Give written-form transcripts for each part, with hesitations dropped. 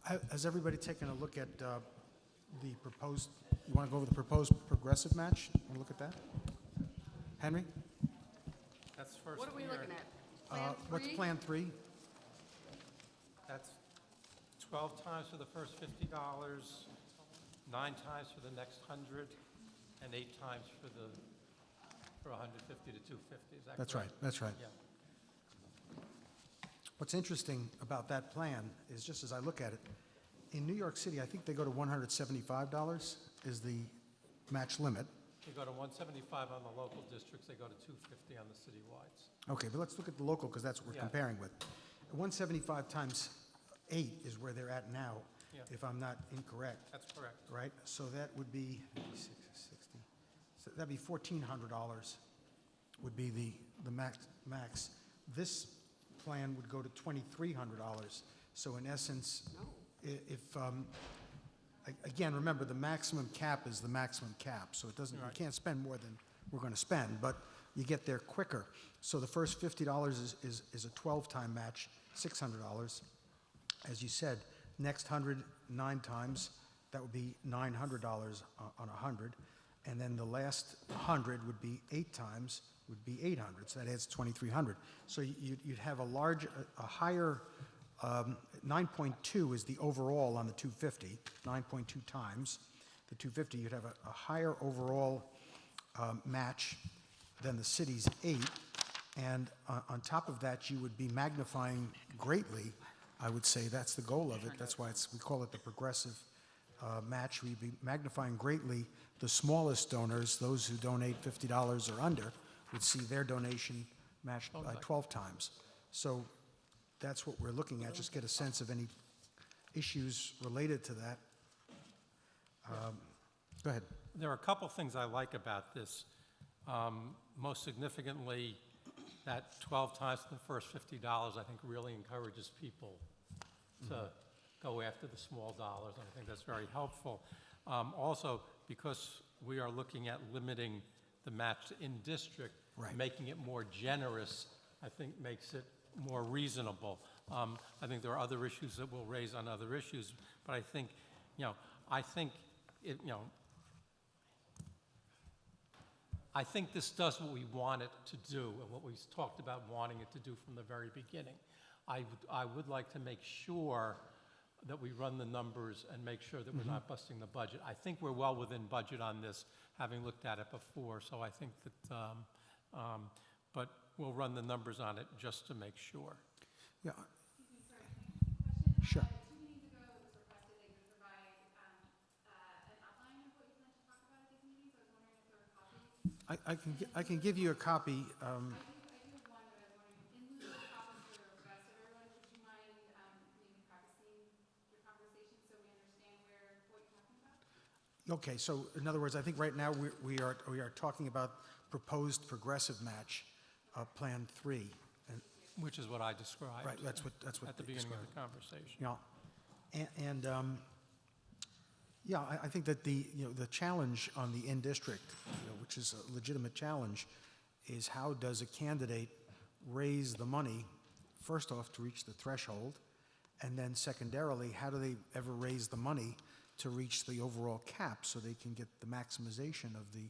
Has everybody taken a look at the proposed, you want to go over the proposed progressive match? Want to look at that? Henry? That's first What are we year. looking at? Plan What's three? Plan 3? That's 12 times for the first $50, 9 times for the next 100, and 8 times for 150 to 250. Is that That's correct? right, that's right. Yeah. What's interesting about that plan is, just as I look at it, in New York City, I think they go to $175 is the match limit. They go to 175 on the local districts. They go to 250 on the citywides. Okay, but let's look at the local, because that's what we're Yeah. comparing with. 175 times 8 is where they're at now, Yeah. if I'm not incorrect, That's correct. right? So that would be 60, so that'd be $1,400 would be the max. This plan would go to $2,300. So in essence, if, again, remember, the maximum cap is the maximum cap, so it doesn't, you Right. can't spend more than we're going to spend, but you get there quicker. So the first $50 is a 12-time match, $600. As you said, next 100, 9 times, that would be $900 on 100. And then the last 100 would be 8 times, would be 800, so that adds 2,300. So you'd have a higher, 9.2 is the overall on the 250, 9.2 times the 250. You'd have a higher overall match than the city's 8. And on top of that, you would be magnifying greatly, I would say, that's the goal of it. That's why we call it the progressive match. We'd be magnifying greatly the smallest donors, those who donate $50 or under, would see their donation matched by 12 times. So that's what we're looking at, just get a sense of any issues related to that. Go ahead. There are a couple things I like about this. Most significantly, that 12 times the first $50, I think, really encourages people to go after the small dollars, and I think that's very helpful. Also, because we are looking at limiting the match in district, Right. making it more generous, I think makes it more reasonable. I think there are other issues that we'll raise on other issues, but I think, I think this does what we want it to do and what we talked about wanting it to do from the very beginning. I would like to make sure that we run the numbers and make sure that we're not busting the budget. I think we're well within budget on this, having looked at it before, so I think that, but we'll run the numbers on it just to make sure. Yeah, Question. Sure. 2 meetings ago, it was requested that you provide an outline of what you plan to talk about at these meetings. I was wondering if there were copies. I can give you a copy. I do have one, but I was wondering, in lieu of copies for the rest of everyone, would you mind maybe practicing your conversation so we understand what you're talking about? Okay, so in other words, I think right now we are talking about proposed progressive match, Plan 3. And, Which is what I described. right, that's what At the they beginning of described. the conversation. Yeah, yeah, I think that the challenge on the in-district, which is a legitimate challenge, is how does a candidate raise the money, first off, to reach the threshold, and then secondarily, how do they ever raise the money to reach the overall cap so they can get the maximization of the,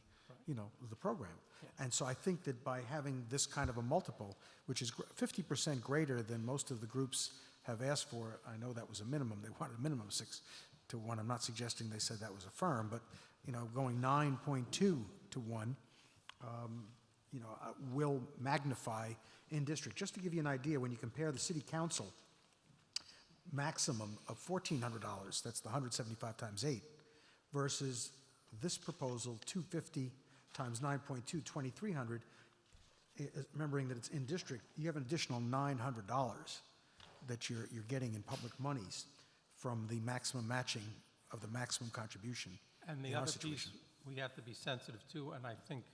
of the program? And so I think that by having this kind of a multiple, which is 50% greater than most of the groups have asked for, I know that was a minimum. They wanted a minimum of 6 to 1. I'm not suggesting they said that was a firm, but going 9.2 to 1, will magnify in district. Just to give you an idea, when you compare the city council maximum of $1,400, that's the 175 times 8, versus this proposal, 250 times 9.2, 2,300, remembering that it's in district, you have an additional $900 that you're getting in public monies from the maximum matching of the maximum contribution. And the in our other piece situation. we have to be sensitive to, and I think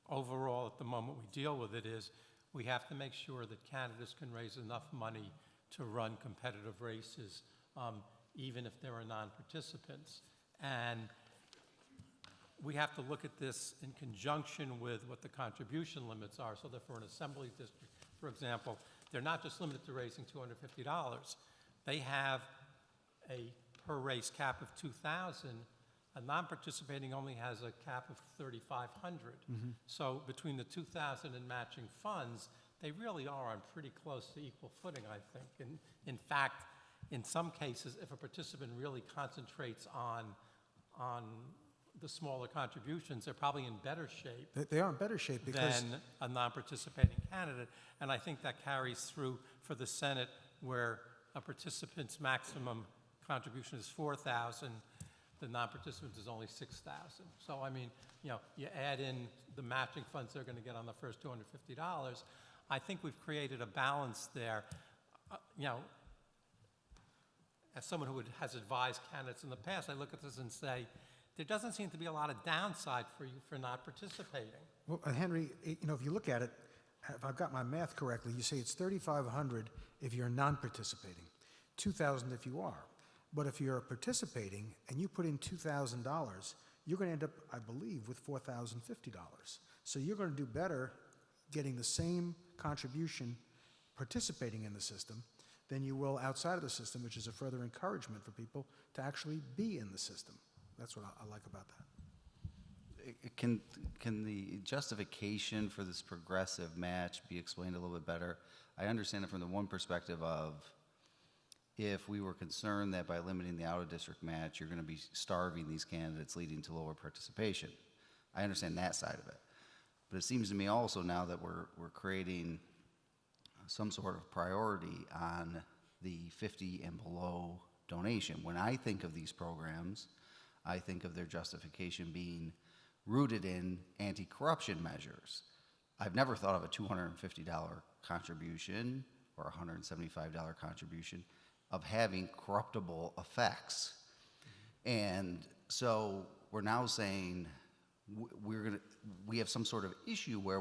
overall at the moment we deal with it, is we have to make sure that candidates can raise enough money to run competitive races, even if there are non-participants. And we have to look at this in conjunction with what the contribution limits are, so that for an assembly district, for example, they're not just limited to raising $250. They have a per race cap of 2,000, a non-participating only has a cap of 3,500. So between the 2,000 and matching funds, they really are on pretty close to equal footing, I think. And in fact, in some cases, if a participant really concentrates on the smaller contributions, they're probably in better shape They are in better shape because, than a non-participating candidate. And I think that carries through for the Senate, where a participant's maximum contribution is 4,000, the non-participant is only 6,000. So, I mean, you know, you add in the matching funds they're going to get on the first $250, I think we've created a balance there. You know, as someone who has advised candidates in the past, I look at this and say, there doesn't seem to be a lot of downside for you for not participating. well, Henry, you know, if you look at it, if I've got my math correctly, you say it's 3,500 if you're non-participating, 2,000 if you are. But if you're participating and you put in $2,000, you're going to end up, I believe, with $4,050. So you're going to do better getting the same contribution participating in the system than you will outside of the system, which is a further encouragement for people to actually be in the system. That's what I like about that. Can the justification for this progressive match be explained a little bit better? I understand it from the one perspective of, if we were concerned that by limiting the out-of-district match, you're going to be starving these candidates, leading to lower participation. I understand that side of it. But it seems to me also now that we're creating some sort of priority on the 50 and below donation. When I think of these programs, I think of their justification being rooted in anti-corruption measures. I've never thought of a $250 contribution or a $175 contribution of having corruptible effects. And so we're now saying we have some sort of issue where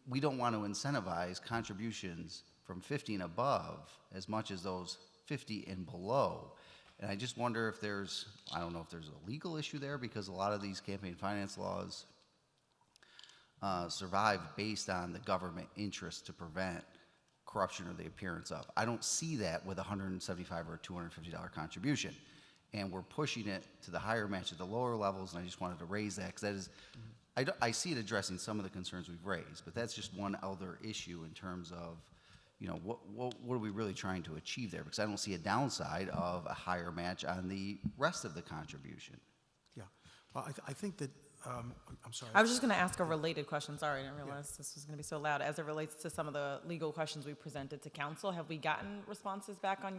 we don't want to incentivize contributions from 50 and above as much as those 50 and below. And I just wonder if I don't know if there's a legal issue there, because a lot of these campaign finance laws survive based on the government interest to prevent corruption or the appearance of. I don't see that with a $175 or $250 contribution. And we're pushing it to the higher match at the lower levels, and I just wanted to raise that, because that is, I see it addressing some of the concerns we've raised, but that's just one other issue in terms of, you know, what are we really trying to achieve there? Because I don't see a downside of a higher match on the rest of the contribution. Yeah. Well, I think that, I'm sorry. I was just going to ask a related question. Sorry, I didn't realize this was going to be so loud. As it relates to some of the legal questions we presented to council, have we gotten responses back on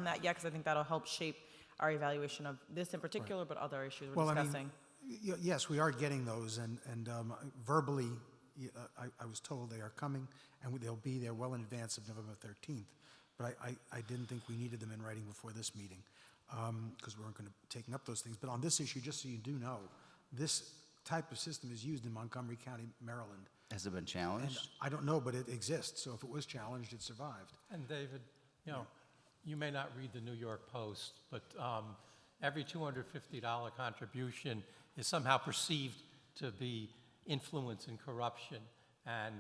that yet? Because I think that'll help shape our evaluation of this in particular, but other issues we're discussing. Yes, we are getting those, and verbally, I was told they are coming, and they'll be there well in advance of November 13th. But I didn't think we needed them in writing before this meeting, because we weren't going to be taking up those things. But on this issue, just so you do know, this type of system is used in Montgomery County, Maryland. Has it been And challenged? I don't know, but it exists. So if it was challenged, it survived. And David, you know, you may not read the New York Post, but every $250 contribution is somehow perceived to be influencing corruption. And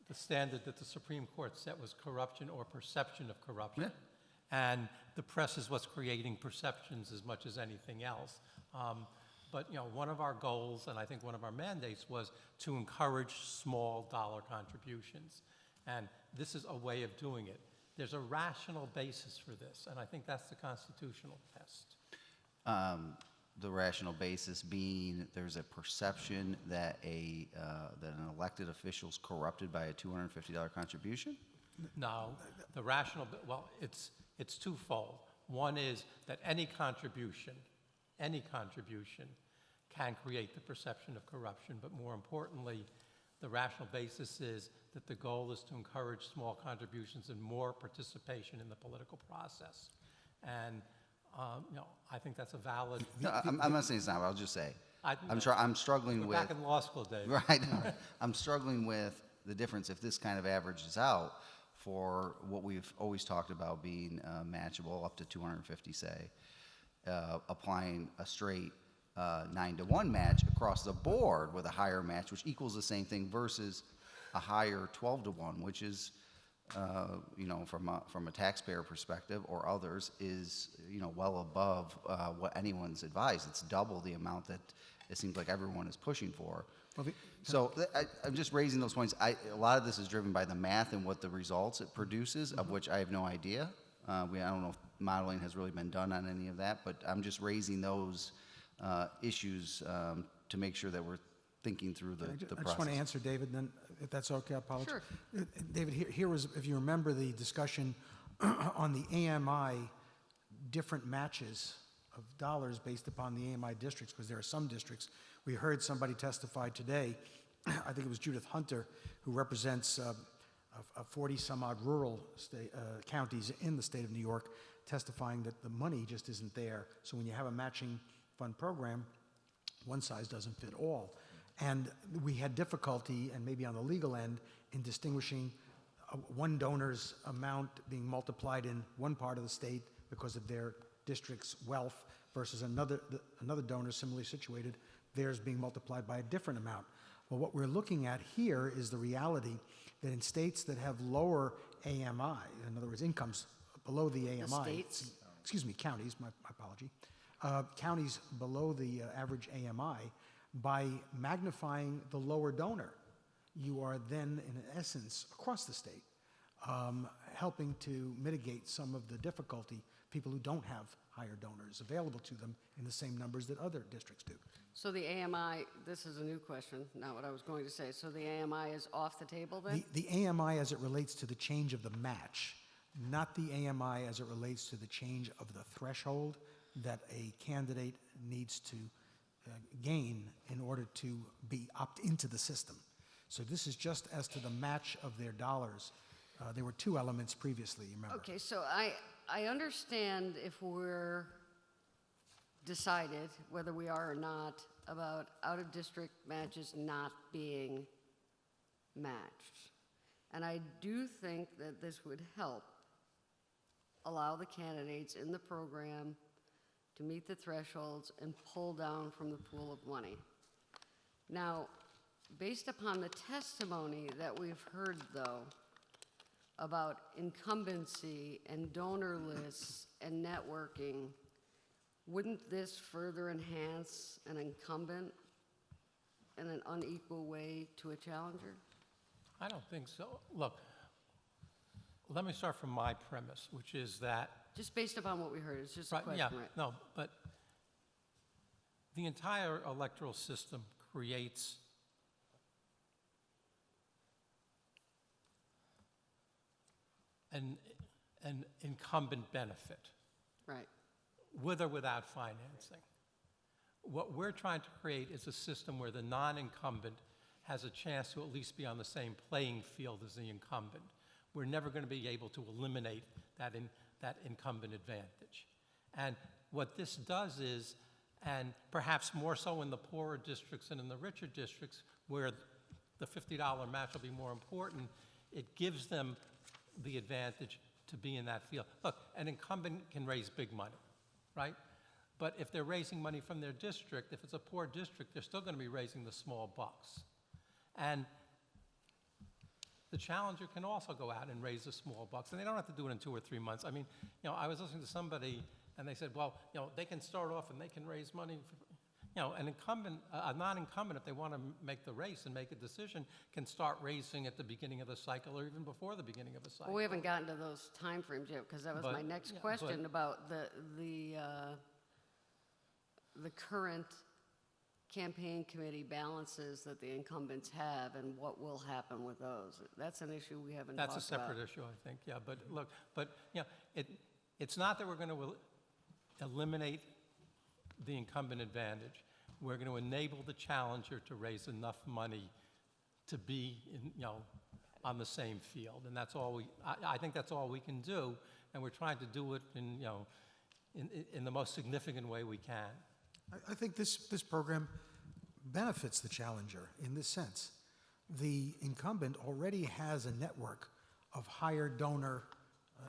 the standard that the Supreme Court set was corruption or perception of corruption. Yeah. And the press is what's creating perceptions as much as anything else. But, you know, one of our goals, and I think one of our mandates, was to encourage small dollar contributions. And this is a way of doing it. There's a rational basis for this, and I think that's the constitutional test. The rational basis being there's a perception that that an elected official is corrupted by a $250 contribution? No, the rational, well, it's twofold. One is that any contribution can create the perception of corruption, but more importantly, the rational basis is that the goal is to encourage small contributions and more participation in the political process. And, you know, I think that's a valid. No, I'm not saying it's not, but I'll just say, I'm struggling We're with. back in law school, Dave. Right. I'm struggling with the difference if this kind of averages out for what we've always talked about being matchable up to 250, say, applying a straight 9-to-1 match across the board with a higher match, which equals the same thing, versus a higher 12-to-1, which is from a taxpayer perspective or others is, well above what anyone's advised. It's double the amount that it seems like everyone is pushing for. Well, So I'm just raising those points. A lot of this is driven by the math and what the results it produces, of which I have no idea. I don't know if modeling has really been done on any of that, but I'm just raising those issues to make sure that we're thinking through the I process. just want to answer David, then, if that's okay, I apologize. Sure. David, here was, if you remember the discussion on the AMI, different matches of dollars based upon the AMI districts, because there are some districts. We heard somebody testify today, I think it was Judith Hunter, who represents 40-some-odd rural counties in the state of New York, testifying that the money just isn't there. So when you have a matching fund program, one size doesn't fit all. And we had difficulty, and maybe on the legal end, in distinguishing one donor's amount being multiplied in one part of the state because of their district's wealth versus another donor similarly situated, theirs being multiplied by a different amount. Well, what we're looking at here is the reality that in states that have lower AMI, in other words, incomes below the AMI. states? Excuse me, counties, my apology. Counties below the average AMI, by magnifying the lower donor, you are then, in essence, across the state, helping to mitigate some of the difficulty, people who don't have higher donors available to them in the same numbers that other districts do. So the AMI, this is a new question, not what I was going to say. So the AMI is off the table then? The AMI as it relates to the change of the match, not the AMI as it relates to the change of the threshold that a candidate needs to gain in order to opt into the system. So this is just as to the match of their dollars. There were two elements previously, you remember. Okay, so I understand if we're decided, whether we are or not, about out-of-district matches not being matched. And I do think that this would help allow the candidates in the program to meet the thresholds and pull down from the pool of money. Now, based upon the testimony that we've heard, though, about incumbency and donor lists and networking, wouldn't this further enhance an incumbent in an unequal way to a challenger? I don't think so. Look, let me start from my premise, which is that Just based upon what we heard, it's just a right, question, yeah, right? no, but the entire electoral system creates an incumbent benefit, Right. with or without financing. What we're trying to create is a system where the non-incumbent has a chance to at least be on the same playing field as the incumbent. We're never going to be able to eliminate that incumbent advantage. And what this does is, and perhaps more so in the poorer districts than in the richer districts, where the $50 match will be more important, it gives them the advantage to be in that field. Look, an incumbent can raise big money, right? But if they're raising money from their district, if it's a poor district, they're still going to be raising the small bucks. And the challenger can also go out and raise the small bucks, and they don't have to do it in 2 or 3 months. I mean, I was listening to somebody, and they said, well, they can start off and they can raise money. An incumbent, a non-incumbent, if they want to make the race and make a decision, can start raising at the beginning of the cycle or even before the beginning of the cycle. Well, we haven't gotten to those timeframes yet, because that was my But- next yeah, question but- about the current campaign committee balances that the incumbents have and what will happen with those. That's an issue we haven't talked about. That's a separate issue, I think, yeah. But look, it's not that we're going to eliminate the incumbent advantage. We're going to enable the challenger to raise enough money to be, on the same field, and that's all I think that's all we can do, and we're trying to do it in the most significant way we can. I think this program benefits the challenger in this sense. The incumbent already has a network of higher donor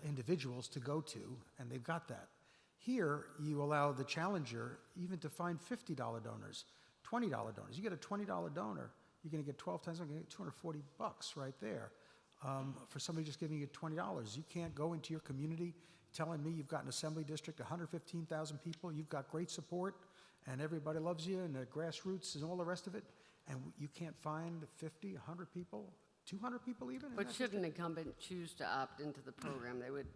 individuals to go to, and they've got that. Here, you allow the challenger even to find $50 donors, $20 donors. You get a $20 donor, you're going to get 12 times, you're going to get $240 right there. for somebody just giving you $20. You can't go into your community telling me you've got an assembly district, 115,000 people, you've got great support, and everybody loves you, and the grassroots and all the rest of it, and you can't find 50, 100 people, 200 people even? in But that should an district? incumbent choose to opt into the program, they would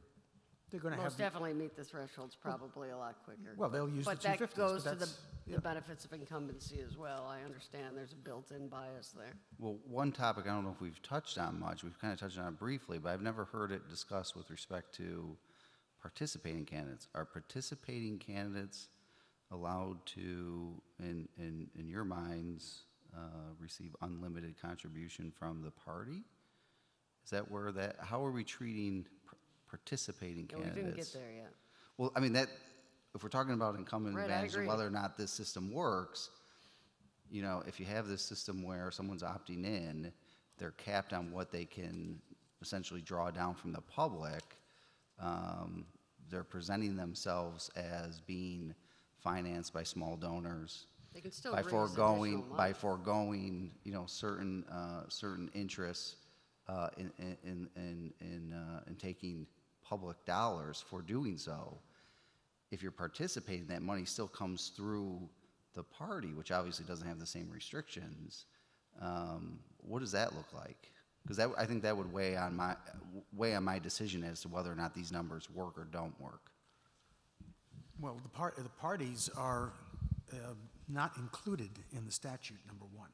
They're going to have, most definitely meet the thresholds probably a lot quicker. well, they'll use the 250s, But that goes to that's- the yeah. benefits of incumbency as well. I understand there's a built-in bias there. Well, one topic I don't know if we've touched on much, we've kind of touched on it briefly, but I've never heard it discussed with respect to participating candidates. Are participating candidates allowed to, in your minds, receive unlimited contribution from the party? Is that where that, how are we treating participating Yeah, we candidates? didn't get there yet. Well, I mean, that, if we're talking about incumbent Right, I advantage and agree. whether or not this system works, you know, if you have this system where someone's opting in, they're capped on what they can essentially draw down from the public, they're presenting themselves as being financed by small donors. They can still By raise foregoing, additional by money. foregoing, you know, certain interests in taking public dollars for doing so. If you're participating, that money still comes through the party, which obviously doesn't have the same restrictions. What does that look like? Because that, I think that would weigh on my decision as to whether or not these numbers work or don't work. well, the parties are not included in the statute, number one.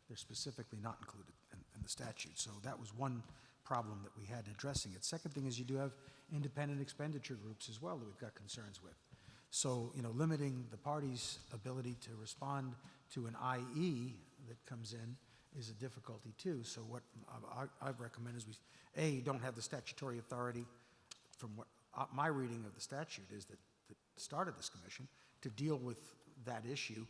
They're specifically not included in the statute. So that was one problem that we had addressing it. Second thing is you do have independent expenditure groups as well that we've got concerns with. So, you know, limiting the party's ability to respond to an IE that comes in is a difficulty too. So what I recommend is we, don't have the statutory authority from what my reading of the statute is that started this commission to deal with that issue.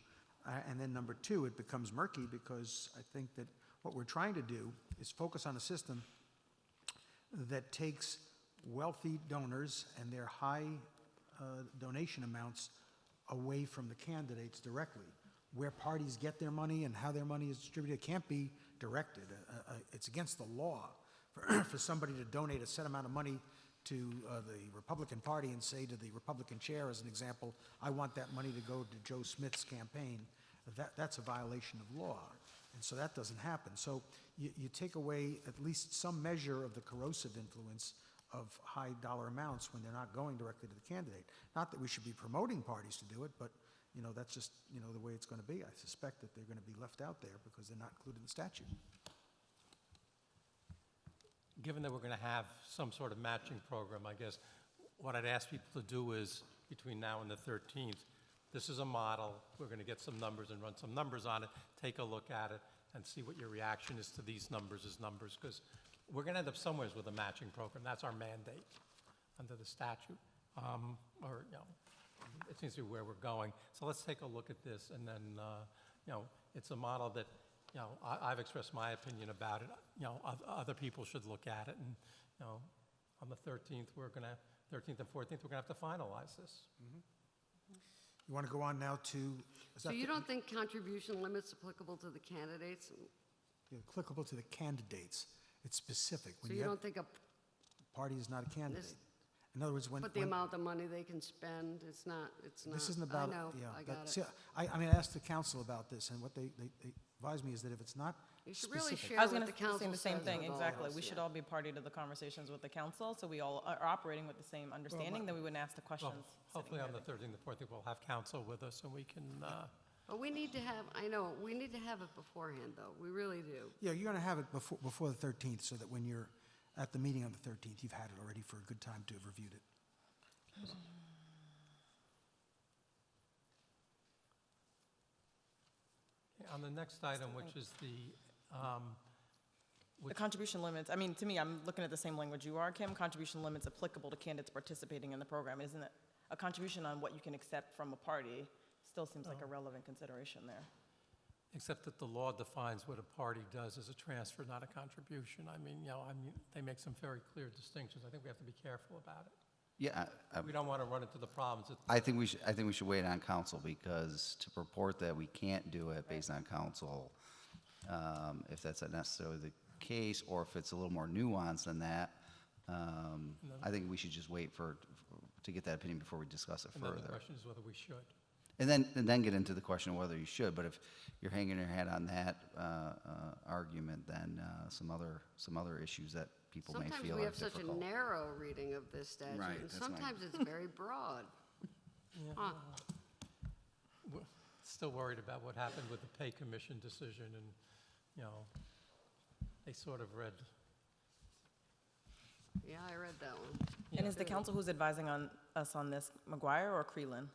And then number two, it becomes murky because I think that what we're trying to do is focus on a system that takes wealthy donors and their high donation amounts away from the candidates directly. Where parties get their money and how their money is distributed can't be directed. It's against the law for somebody to donate a set amount of money to the Republican Party and say to the Republican chair, as an example, I want that money to go to Joe Smith's campaign. That's a violation of law. And so that doesn't happen. So you take away at least some measure of the corrosive influence of high dollar amounts when they're not going directly to the candidate. Not that we should be promoting parties to do it, but you know, that's just, you know, the way it's going to be. I suspect that they're going to be left out there because they're not included in the statute. Given that we're going to have some sort of matching program, I guess what I'd ask people to do is, between now and the 13th, this is a model, we're going to get some numbers and run some numbers on it, take a look at it, and see what your reaction is to these numbers as numbers, because we're going to end up somewhere with a matching program. That's our mandate under the statute, or, you know, it seems to be where we're going. So let's take a look at this, and then, you know, it's a model that, you know, I've expressed my opinion about it. You know, other people should look at it, and, you know, on the 13th, 13th and 14th, we're gonna have to finalize this. You want to go on now to, is So that you the- don't think contribution limits applicable to the candidates? applicable to the candidates? It's specific. So When you you have, don't think a, party is not a candidate. In other words, when. but the when- amount of money they can spend, it's not. This isn't about, I know, yeah. I but got see, it. I mean, I asked the council about this, and what they advised me is that if it's not You should really specific. share I was what going the to say council the same says thing, with all of exactly. us, We should yeah. all be party to the conversations with the council, so we all are operating with the same understanding, then we wouldn't ask the Well, questions. hopefully on the 13th and 14th, we'll have council with us, and we can, But we need to have, I know, we need to have it beforehand, though. We really do. Yeah, you're going to have it before the 13th, so that when you're at the meeting on the 13th, you've had it already for a good time to have reviewed it. on the next item, which is the, The contribution limits, I mean, to me, I'm looking at the same language you are, Kim, contribution limits applicable to candidates participating in the program. Isn't it a contribution on what you can accept from a party still seems like a relevant consideration there? except that the law defines what a party does as a transfer, not a contribution. I mean, you know, they make some very clear distinctions. I think we have to be careful about it. Yeah, We don't want to run into the problems that I think we should wait on council, because to purport that we can't do it based on council, if that's not necessarily case, or if it's a little more nuanced than that, I think we should just wait to get that opinion before we discuss it And then the further. question is whether we should. And then get into the question of whether you should, but if you're hanging your hat on that argument, then some other issues that people may Sometimes feel we are have such a difficult. narrow reading of this statute, Right, and that's why- sometimes it's very broad. Huh. We're still worried about what happened with the pay commission decision, and, you know, they sort of read. Yeah, I read that one. And is the council who's advising us on this McGuire or Creelan?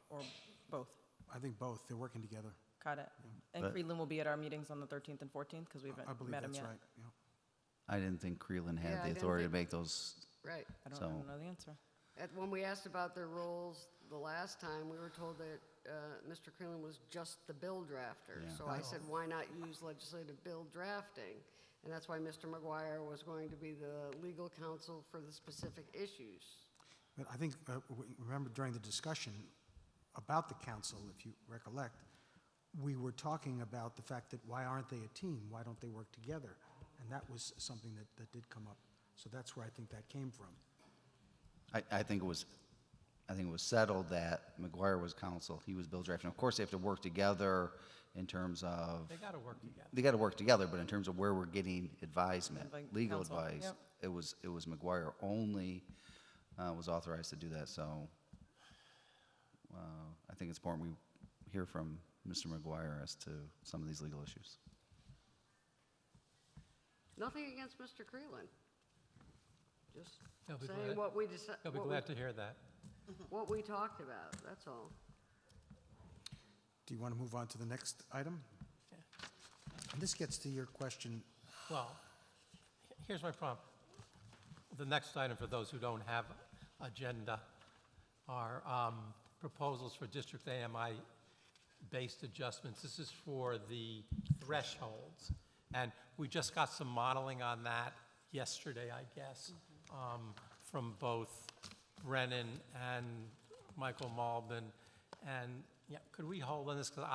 Or both? I think both, they're working together. Got it. And But- Creelan will be at our meetings on the 13th and 14th, because we I haven't believe met him that's yet. right, yeah. I didn't think Creelan Yeah, had I the didn't authority to think- make those, Right. I So- don't know the answer. When we asked about their roles the last time, we were told that Mr. Creelan was just the bill drafter. Yeah. So I said, why not use legislative bill drafting? And that's why Mr. McGuire was going to be the legal counsel for the specific issues. But I think, remember during the discussion about the council, if you recollect, we were talking about the fact that why aren't they a team? Why don't they work together? And that was something that did come up. So that's where I think that came from. I think it was settled that McGuire was counsel, he was bill drafting. Of course, they have to work together in terms of, They got to work together. they got to work together, but in terms of where we're getting advisement, Like legal counsel, advice, yep. it was McGuire only was authorized to do that, so I think it's important we hear from Mr. McGuire as to some of these legal issues. Nothing against Mr. Creelan. Just He'll be saying glad- what we decided, He'll be glad to hear that. what we talked about, that's all. Do you want to move on to the next item? And this gets to your question, Well, here's my problem. The next item, for those who don't have agenda, are proposals for district AMI-based adjustments. This is for the thresholds. And we just got some modeling on that yesterday, I guess, from both Brennan and Michael Malbin. And, yeah, could we hold on this? Because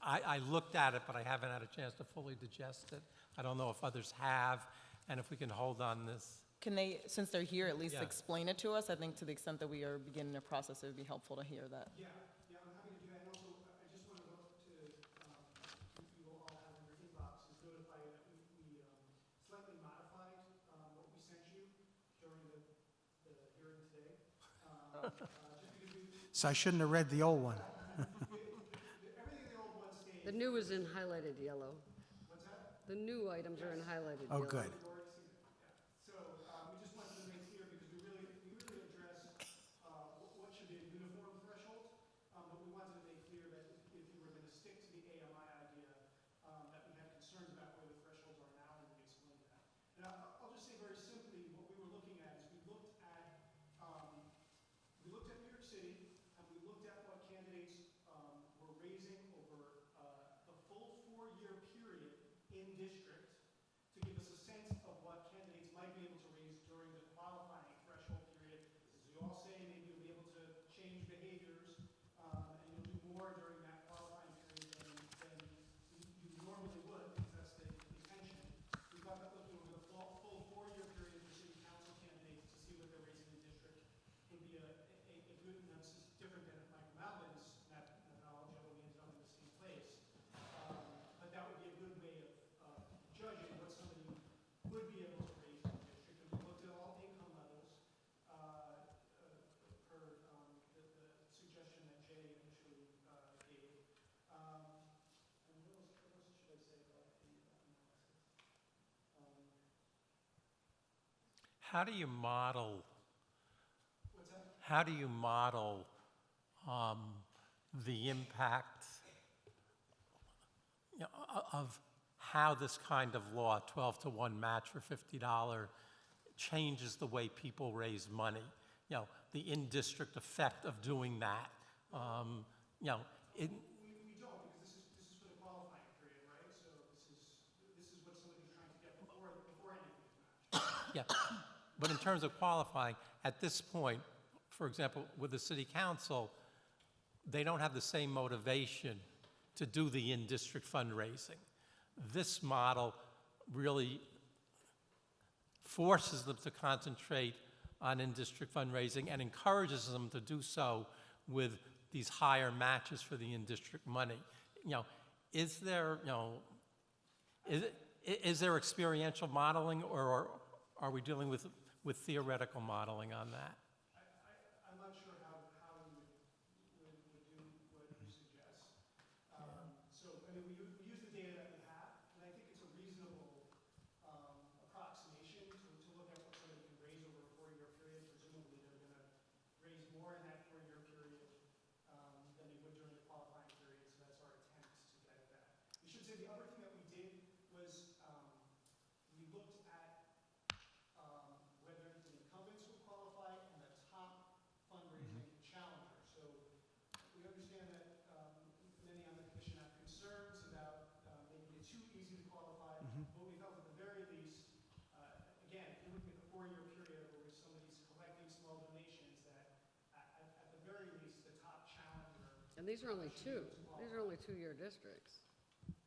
I looked at it, but I haven't had a chance to fully digest it. I don't know if others have, and if we can hold on this. Can they, since they're here, at least Yeah. explain it to us? I think to the extent that we are beginning a process, it would be helpful to hear that. Yeah, I'm happy to do that. And also, I just want to go to, you will all have in your inboxes, notify you that we slightly modified what we sent you during the hearing today. Just because so I shouldn't have read the old one. everything in the old one stays. The new is in highlighted yellow. What's that? The new items are in highlighted Oh, yellow. good. So we just wanted to make clear because we really addressed what should be a uniform threshold, but we wanted to make clear that if you were going to stick to the AMI idea, that we had concerns about where the thresholds are now, and we explained that. And I'll just say very simply, what we were looking at is we looked at New York City, and we looked at what candidates were raising over the full 4-year period in district to give us a sense of what candidates might be able to raise during the qualifying threshold period. As you all say, maybe you'll be able to change behaviors, and you'll do more during that qualifying period than you normally would, because that's the intention. We thought that looking over the full 4-year period for city council candidates to see what they're raising in district would be a good, and this is different than Michael Malvin's methodology, although we ended up in the same place. But that would be a good way of judging what somebody would be able to raise in the district. And we looked at all income levels per the suggestion that Jay initially gave. And what else should I say about the analysis? How do you model, What's that? how do you model the impact, you know, of how this kind of law, 12-to-1 match for $50, changes the way people raise money? You know, the in-district effect of doing that. You know, it, We don't, because this is for the qualifying period, right? So this is what somebody's trying to get before anything is matched. yeah. But in terms of qualifying, at this point, for example, with the city council, they don't have the same motivation to do the in-district fundraising. This model really forces them to concentrate on in-district fundraising and encourages them to do so with these higher matches for the in-district money. Is there, is there experiential modeling, or are we dealing with theoretical modeling on that? I'm not sure how you would do what you suggest. So, I mean, we use the data that we have, and I think it's a reasonable approximation to look at what somebody can raise over a 4-year period. Presumably, they're going to raise more in that 4-year period than they would during the qualifying period, so that's our attempt to get at that. We should say the other thing that we did was we looked at whether the incumbents would qualify and the top fundraising challenger. So we understand that many on the commission have concerns about maybe it's too easy to qualify, but we felt at the very least, again, if you're looking at the 4-year period over which somebody's collecting small donations, that at the very least, the top challenger. And these are only two. These are only 2-year districts.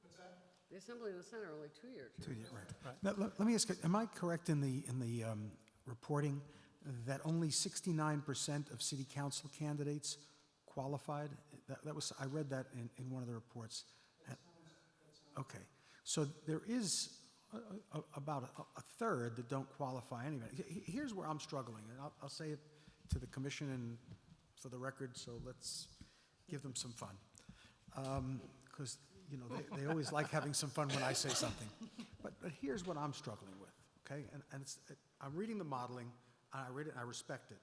What's that? The Assembly and the Senate are only 2-year. Right. Now, let me ask, am I correct in the reporting that only 69% of city council candidates qualified? That was, I read that in one of the reports. Okay, so there is about a third that don't qualify anyway. Here's where I'm struggling, and I'll say it to the commission and for the record, so let's give them some fun. Because they always like having some fun when I say something. But here's what I'm struggling with, okay? And I'm reading the modeling, and I read it, and I respect it.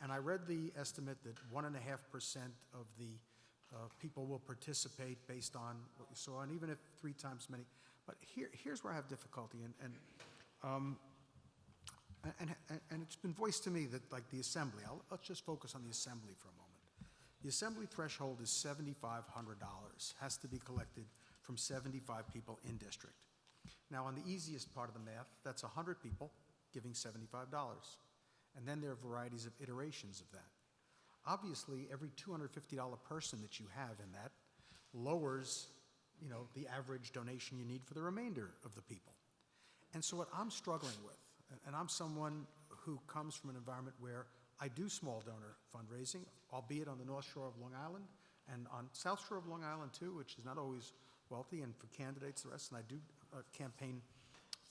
And I read the estimate that 1.5% of the people will participate based on what we saw, and even if 3 times many. But here's where I have difficulty, and it's been voiced to me that, like the Assembly, let's just focus on the Assembly for a moment. The Assembly threshold is $7,500, has to be collected from 75 people in district. Now, on the easiest part of the math, that's 100 people giving $75. And then there are varieties of iterations of that. Obviously, every $250 person that you have in that lowers, the average donation you need for the remainder of the people. And so what I'm struggling with, and I'm someone who comes from an environment where I do small donor fundraising, albeit on the North Shore of Long Island and on South Shore of Long Island too, which is not always wealthy, and for candidates, the rest, and I do campaign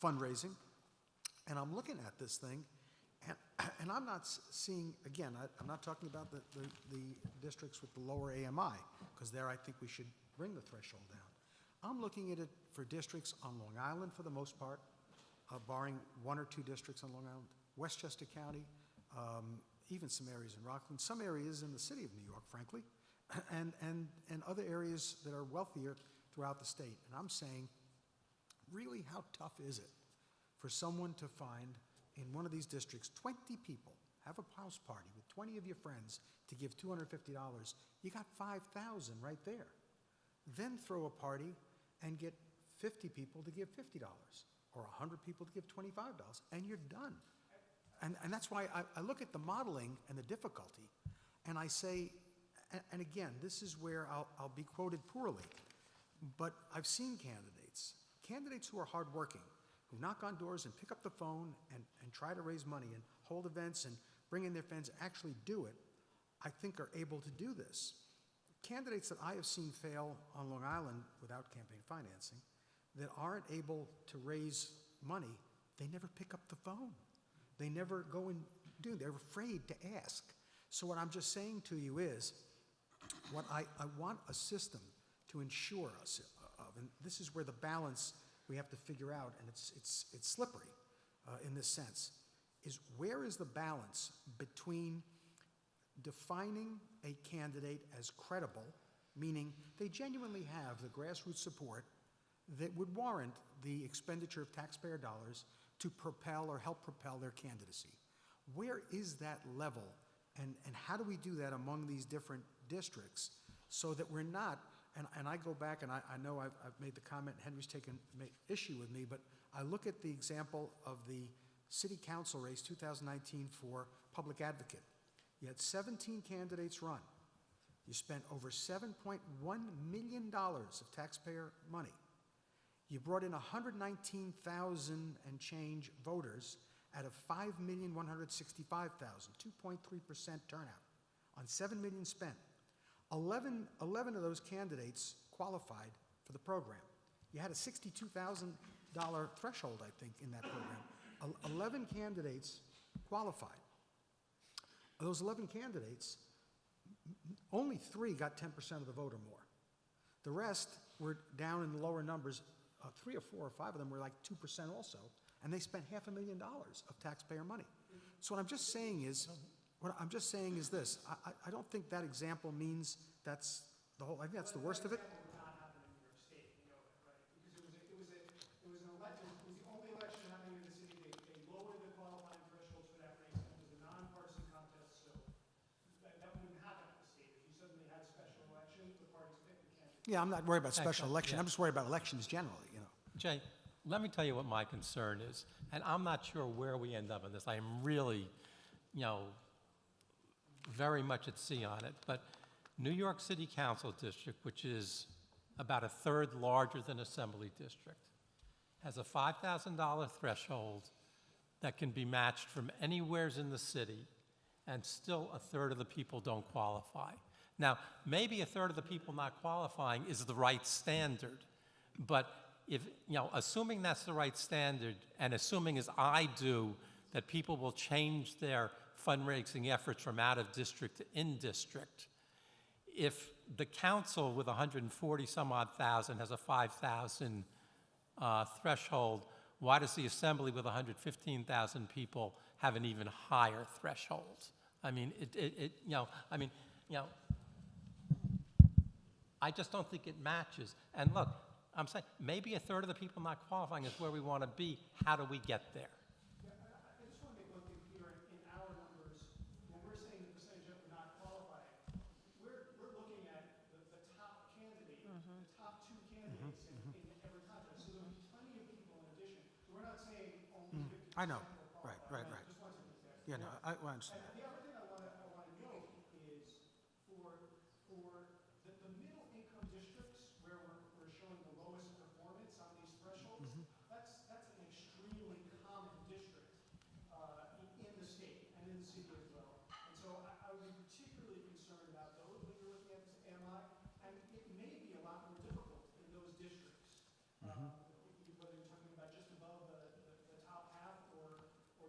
fundraising. And I'm looking at this thing, and I'm not seeing, again, I'm not talking about the districts with the lower AMI, because there I think we should bring the threshold down. I'm looking at it for districts on Long Island for the most part, barring 1 or 2 districts on Long Island, Westchester County, even some areas in Rockland, some areas in the city of New York, frankly, and other areas that are wealthier throughout the state. And I'm saying, really, how tough is it for someone to find in one of these districts 20 people, have a house party with 20 of your friends to give $250? You got 5,000 right there. Then throw a party and get 50 people to give $50, or 100 people to give $25, and you're done. And that's why I look at the modeling and the difficulty, and I say, and again, this is where I'll be quoted poorly, but I've seen candidates who are hardworking, who knock on doors and pick up the phone and try to raise money and hold events and bring in their friends, actually do it, I think are able to do this. Candidates that I have seen fail on Long Island without campaign financing, that aren't able to raise money, they never pick up the phone. They never go and do. They're afraid to ask. So what I'm just saying to you is, what I want a system to ensure us of, and this is where the balance we have to figure out, and it's slippery in this sense, is where is the balance between defining a candidate as credible, meaning they genuinely have the grassroots support that would warrant the expenditure of taxpayer dollars to propel or help propel their candidacy. Where is that level, and how do we do that among these different districts so that we're not, and I go back, and I know I've made the comment, Henry's taken issue with me, but I look at the example of the city council race 2019 for public advocate. You had 17 candidates run. You spent over $7.1 million of taxpayer money. You brought in 119,000 and change voters out of 5,165,000, 2.3% turnout on 7 million spent. 11 of those candidates qualified for the program. You had a $62,000 threshold, I think, in that program. 11 candidates qualified. Of those 11 candidates, only 3 got 10% of the vote or more. The rest were down in the lower numbers. 3 or 4 or 5 of them were like 2% also, and they spent $500,000 of taxpayer money. So what I'm just saying is this. I don't think that example means that's the whole. I think that's the worst of it. That would not happen in New York State, you know that, right? Because it was the only election happening in the city. They lowered the qualifying thresholds for that race, and it was a nonpartisan contest, so that wouldn't happen in the state. If you suddenly had a special election, the parties picked the candidate. Yeah, I'm not worried about special Excellent, election. yeah. I'm just worried about elections generally. You know. Jay, let me tell you what my concern is, and I'm not sure where we end up on this. I am really, very much at sea on it, but New York City Council District, which is about a third larger than Assembly District, has a $5,000 threshold that can be matched from anywheres in the city, and still a third of the people don't qualify. Now, maybe a third of the people not qualifying is the right standard, but if, assuming that's the right standard, and assuming as I do that people will change their fundraising efforts from out of district to in district, if the council with 140 some odd thousand has a 5,000 threshold, why does the assembly with 115,000 people have an even higher threshold? I mean, I just don't think it matches. And look, I'm saying maybe a third of the people not qualifying is where we want to be. How do we get there? Yeah, I just want to make one thing clear in our numbers. When we're saying the percentage that we're not qualifying, we're looking at the top candidate, the top 2 candidates in every contest. So there'll be plenty of people in addition. So we're not saying only 50% I know. will Right. qualify. Just want to be clear. Yeah, no, I understand. And the other thing I want to note is for the middle income districts where we're showing the lowest performance on these thresholds, that's an extremely common district in the state and in the city as well. And so I would be particularly concerned about those when you're looking at this AMI, and it may be a lot more difficult in those districts. Whether you're talking about just above the top half or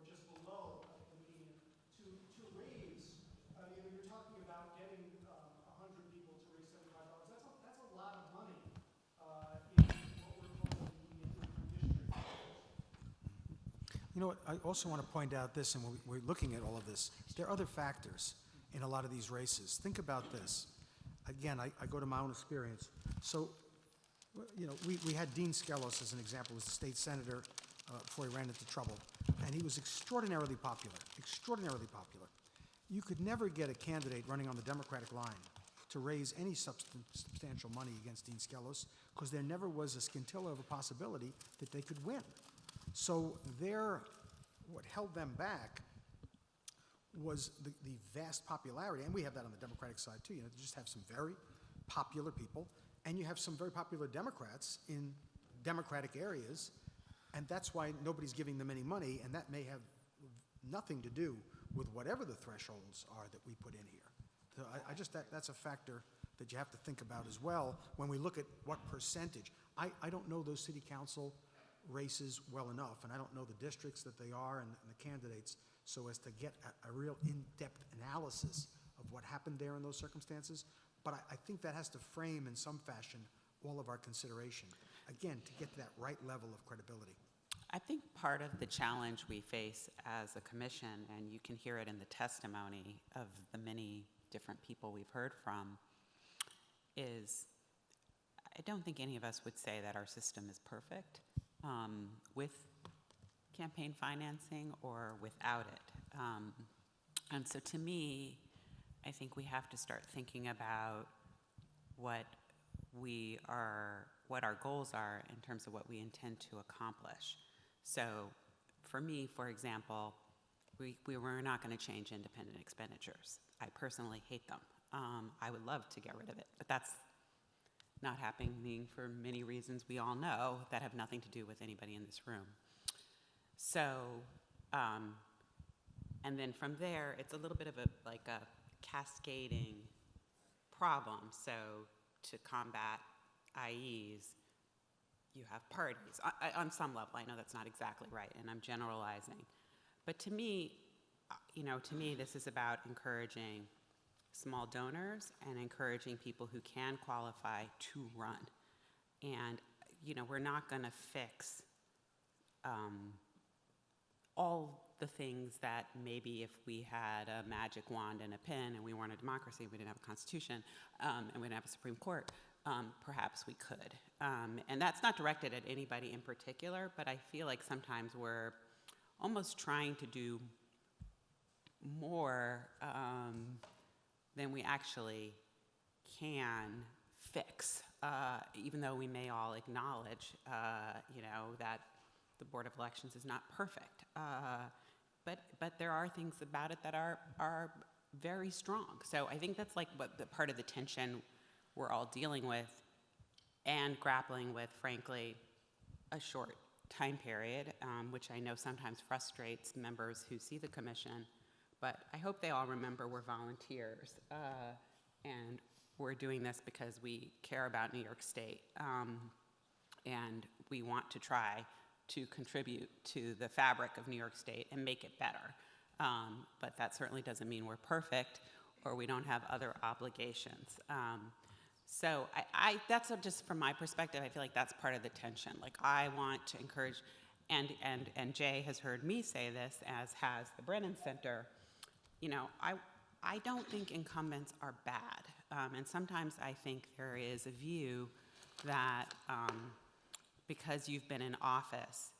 just below the median, to raise, you're talking about getting 100 people to raise $75. That's a lot of money in what we're calling the median income district. You know what, I also want to point out this, and we're looking at all of this, there are other factors in a lot of these races. Think about this. Again, I go to my own experience. So, we had Dean Skelos as an example, who was the state senator before he ran into trouble, and he was extraordinarily popular. You could never get a candidate running on the Democratic line to raise any substantial money against Dean Skelos, because there never was a scintilla of a possibility that they could win. So what held them back was the vast popularity, and we have that on the Democratic side too. You just have some very popular people, and you have some very popular Democrats in Democratic areas, and that's why nobody's giving them any money, and that may have nothing to do with whatever the thresholds are that we put in here. So that's a factor that you have to think about as well when we look at what percentage. I don't know those city council races well enough, and I don't know the districts that they are and the candidates, so as to get a real in-depth analysis of what happened there in those circumstances. But I think that has to frame in some fashion all of our consideration, again, to get to that right level of credibility. I think part of the challenge we face as a commission, and you can hear it in the testimony of the many different people we've heard from, is I don't think any of us would say that our system is perfect with campaign financing or without it. And so to me, I think we have to start thinking about what our goals are in terms of what we intend to accomplish. So for me, for example, we were not going to change independent expenditures. I personally hate them. I would love to get rid of it, but that's not happening for many reasons we all know that have nothing to do with anybody in this room. So, and then from there, it's a little bit of a cascading problem. So to combat IEs, you have parties on some level. I know that's not exactly right, and I'm generalizing. But to me, this is about encouraging small donors and encouraging people who can qualify to run. And, we're not going to fix all the things that maybe if we had a magic wand and a pen and we weren't a democracy, we didn't have a constitution, and we didn't have a Supreme Court, perhaps we could. And that's not directed at anybody in particular, but I feel like sometimes we're almost trying to do more than we actually can fix, even though we may all acknowledge, that the Board of Elections is not perfect. But there are things about it that are very strong. So I think that's like what the part of the tension we're all dealing with and grappling with, frankly, a short time period, which I know sometimes frustrates members who see the commission. But I hope they all remember we're volunteers, and we're doing this because we care about New York State, and we want to try to contribute to the fabric of New York State and make it better. But that certainly doesn't mean we're perfect or we don't have other obligations. So that's just from my perspective, I feel like that's part of the tension. Like I want to encourage, and Jay has heard me say this, as has the Brennan Center, I don't think incumbents are bad. And sometimes I think there is a view that because you've been in office,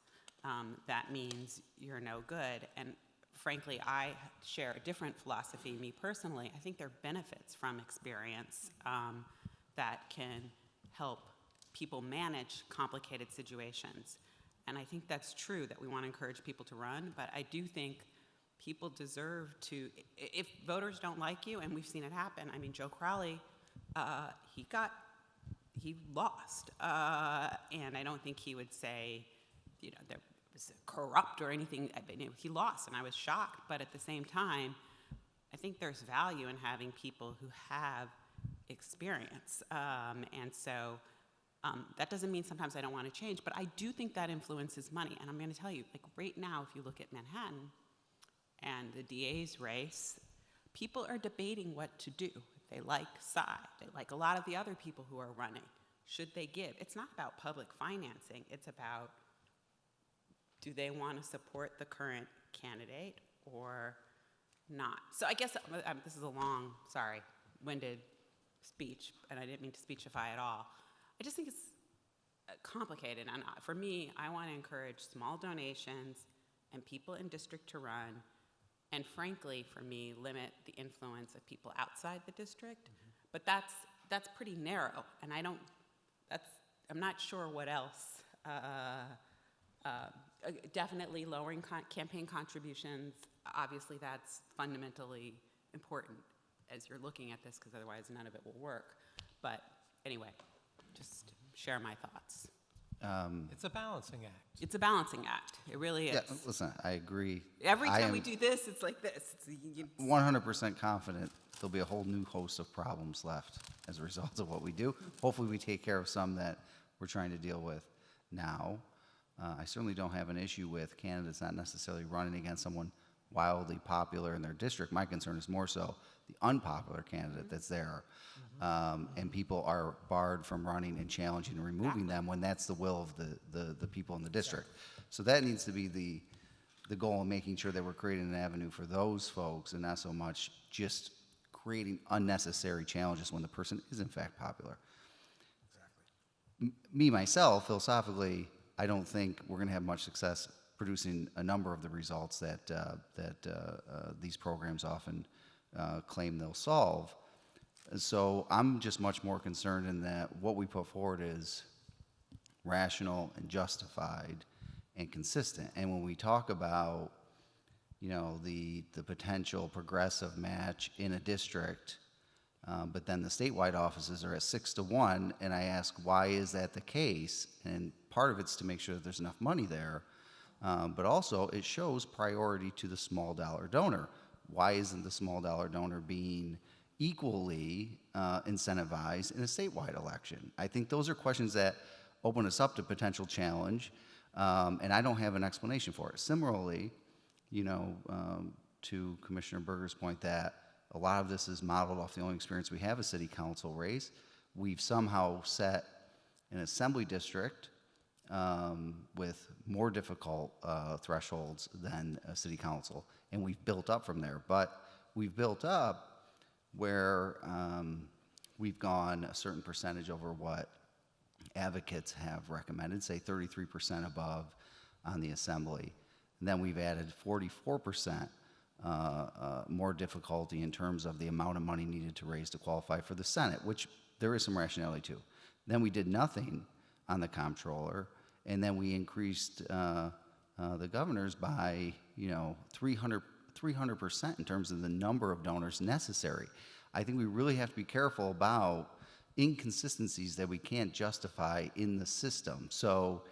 that means you're no good. And frankly, I share a different philosophy, me personally. I think there are benefits from experience that can help people manage complicated situations. And I think that's true, that we want to encourage people to run, but I do think people deserve to, if voters don't like you, and we've seen it happen. I mean, Joe Crowley, he lost. And I don't think he would say, there was corrupt or anything. He lost, and I was shocked. But at the same time, I think there's value in having people who have experience. And so that doesn't mean sometimes I don't want to change, but I do think that influences money. And I'm going to tell you, like right now, if you look at Manhattan and the DA's race, people are debating what to do. They like Cy. They like a lot of the other people who are running. Should they give? It's not about public financing. It's about, do they want to support the current candidate or not? So I guess this is a long, winded speech, and I didn't mean to speechify at all. I just think it's complicated. And for me, I want to encourage small donations and people in district to run. And frankly, for me, limit the influence of people outside the district. But that's pretty narrow, and I'm not sure what else. Definitely lowering campaign contributions. Obviously, that's fundamentally important as you're looking at this, because otherwise none of it will work. But anyway, just share my thoughts. It's a balancing act. It's a balancing act. It really is. Yeah, listen, I agree. Every I time am we do this, it's like this. 100% confident there'll be a whole new host of problems left as a result of what we do. Hopefully we take care of some that we're trying to deal with now. I certainly don't have an issue with candidates not necessarily running against someone wildly popular in their district. My concern is more so the unpopular candidate that's there. And people are barred from running and challenging and removing them when that's the will of the people in the district. So that needs to be the goal of making sure that we're creating an avenue for those folks and not so much just creating unnecessary challenges when the person is in fact popular. Me, myself, philosophically, I don't think we're going to have much success producing a number of the results that these programs often claim they'll solve. So I'm just much more concerned in that what we put forward is rational and justified and consistent. And when we talk about, the potential progressive match in a district, But then the statewide offices are at 6-1, and I ask, why is that the case? And part of it's to make sure that there's enough money there, but also it shows priority to the small dollar donor. Why isn't the small dollar donor being equally incentivized in a statewide election? I think those are questions that open us up to potential challenge, and I don't have an explanation for it. Similarly, to Commissioner Berger's point that a lot of this is modeled off the only experience we have a city council race. We've somehow set an assembly district with more difficult thresholds than a city council, and we've built up from there. But we've built up where we've gone a certain percentage over what advocates have recommended, say 33% above on the assembly. And then we've added 44% more difficulty in terms of the amount of money needed to raise to qualify for the Senate, which there is some rationality to. Then we did nothing on the comptroller, and then we increased the governors by 300% in terms of the number of donors necessary. I think we really have to be careful about inconsistencies that we can't justify in the system. So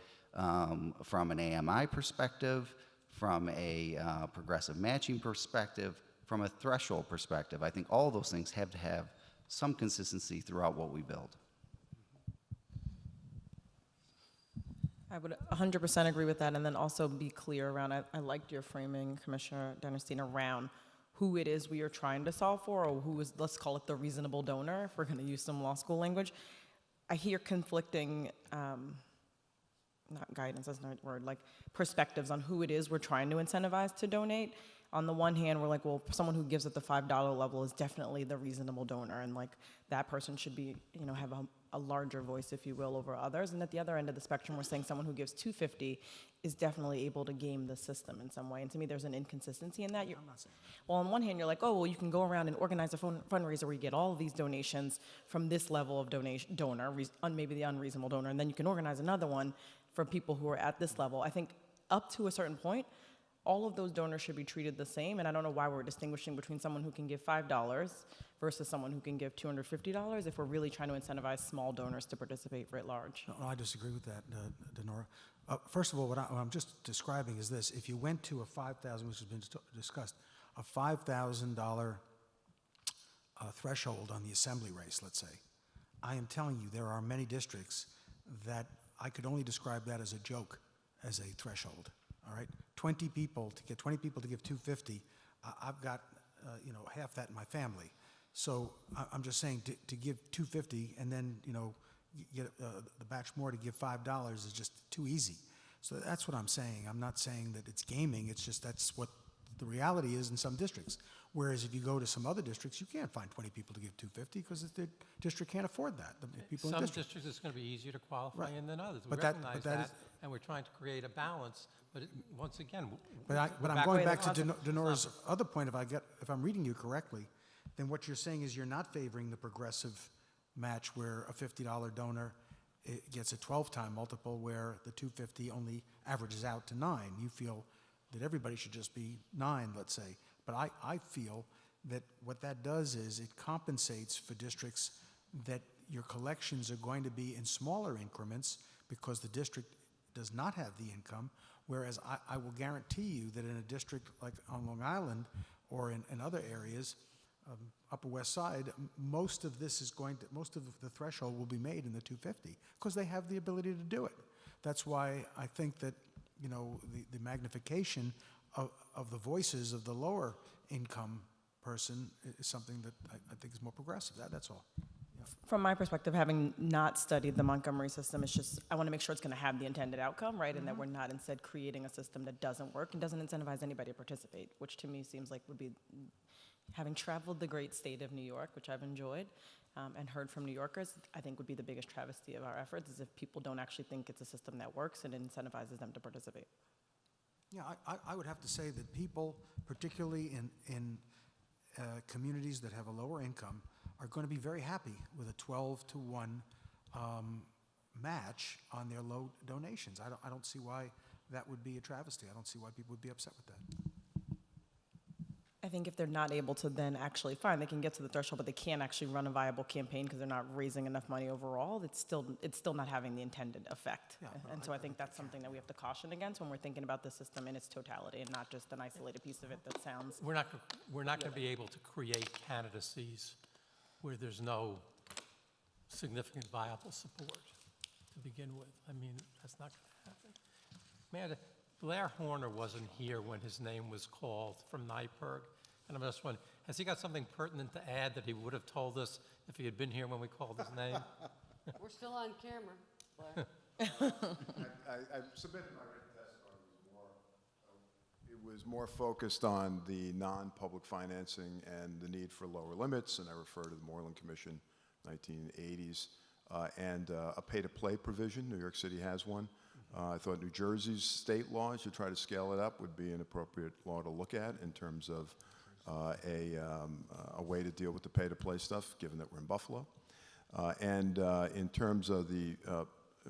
from an AMI perspective, from a progressive matching perspective, from a threshold perspective, I think all those things have to have some consistency throughout what we build. I would 100% agree with that, and then also be clear around, I liked your framing, Commissioner Dennerstein, around who it is we are trying to solve for, or who is, let's call it the reasonable donor, if we're going to use some law school language. I hear conflicting, not guidance, that's not the word, like perspectives on who it is we're trying to incentivize to donate. On the one hand, we're like, well, someone who gives at the $5 level is definitely the reasonable donor, and like that person should be, have a larger voice, if you will, over others. And at the other end of the spectrum, we're saying someone who gives $250 is definitely able to game the system in some way. And to me, there's an inconsistency in that. I'm not saying. Well, on one hand, you're like, oh, well, you can go around and organize a fundraiser where you get all of these donations from this level of donor, maybe the unreasonable donor, and then you can organize another one for people who are at this level. I think up to a certain point, all of those donors should be treated the same, and I don't know why we're distinguishing between someone who can give $5 versus someone who can give $250 if we're really trying to incentivize small donors to participate writ large. No, I disagree with that, Denora. First of all, what I'm just describing is this. If you went to a $5,000, which has been discussed, a $5,000 threshold on the assembly race, let's say, I am telling you there are many districts that I could only describe that as a joke, as a threshold. All right, 20 people to give $250. I've got half that in my family, so I'm just saying to give $250 and then get the batch more to give $5 is just too easy. So that's what I'm saying. I'm not saying that it's gaming. It's just that's what the reality is in some districts. Whereas if you go to some other districts, you can't find 20 people to give $250 because the district can't afford that. The people in Some districts. districts it's going to be easier to qualify Right. in than others. We But that- recognize but that that, is- and we're trying to create a balance. But once again, But we're I'm going Wait, back to the Denora's other point. If I'm reading you correctly, then what you're saying is you're not favoring the progressive match where a $50 donor gets a 12-time multiple, where the $250 only averages out to 9. You feel that everybody should just be 9, let's say. But I feel that what that does is it compensates for districts that your collections are going to be in smaller increments because the district does not have the income, whereas I will guarantee you that in a district like on Long Island or in other areas, Upper West Side, most of the threshold will be made in the $250 because they have the ability to do it. That's why I think that the magnification of the voices of the lower income person is something that I think is more progressive. That's all. From my perspective, having not studied the Montgomery system, it's just, I want to make sure it's going to have the intended outcome, right? And that we're not instead creating a system that doesn't work and doesn't incentivize anybody to participate, which to me seems like would be, having traveled the great state of New York, which I've enjoyed, and heard from New Yorkers, I think would be the biggest travesty of our efforts is if people don't actually think it's a system that works and incentivizes them to participate. Yeah, I would have to say that people, particularly in communities that have a lower income, are going to be very happy with a 12-to-1 match on their low donations. I don't see why that would be a travesty. I don't see why people would be upset with that. I think if they're not able to then actually, fine, they can get to the threshold, but they can't actually run a viable campaign because they're not raising enough money overall, it's still not having the intended effect. And so I think that's something that we have to caution against when we're thinking about the system in its totality and not just an isolated piece of it that sounds. We're not going to be able to create candidacies where there's no significant viable support to begin with. I mean, that's not going to happen. Man, Blair Horner wasn't here when his name was called from NYPERG, and I'm just wondering, has he got something pertinent to add that he would have told us if he had been here when we called his name? We're still on camera, Blair. I submitted my written testimony. It was more focused on the non-public financing and the need for lower limits, and I refer to the Moreland Commission, 1980s, and a pay-to-play provision. New York City has one. I thought New Jersey's state law, to try to scale it up, would be an appropriate law to look at in terms of a way to deal with the pay-to-play stuff, given that we're in Buffalo. And in terms of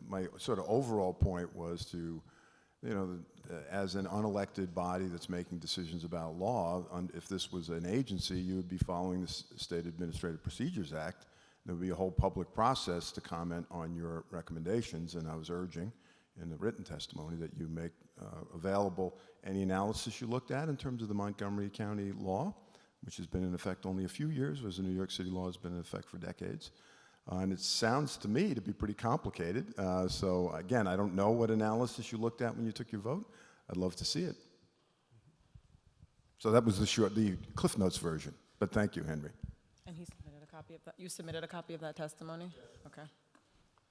my sort of overall point was to, as an unelected body that's making decisions about law, if this was an agency, you would be following the State Administrative Procedures Act. There would be a whole public process to comment on your recommendations, and I was urging in the written testimony that you make available any analysis you looked at in terms of the Montgomery County law, which has been in effect only a few years, whereas the New York City law has been in effect for decades. And it sounds to me to be pretty complicated. So again, I don't know what analysis you looked at when you took your vote. I'd love to see it. So that was the Cliff Notes version. But thank you, Henry. And he submitted a copy of that, you submitted a copy of that testimony? Okay.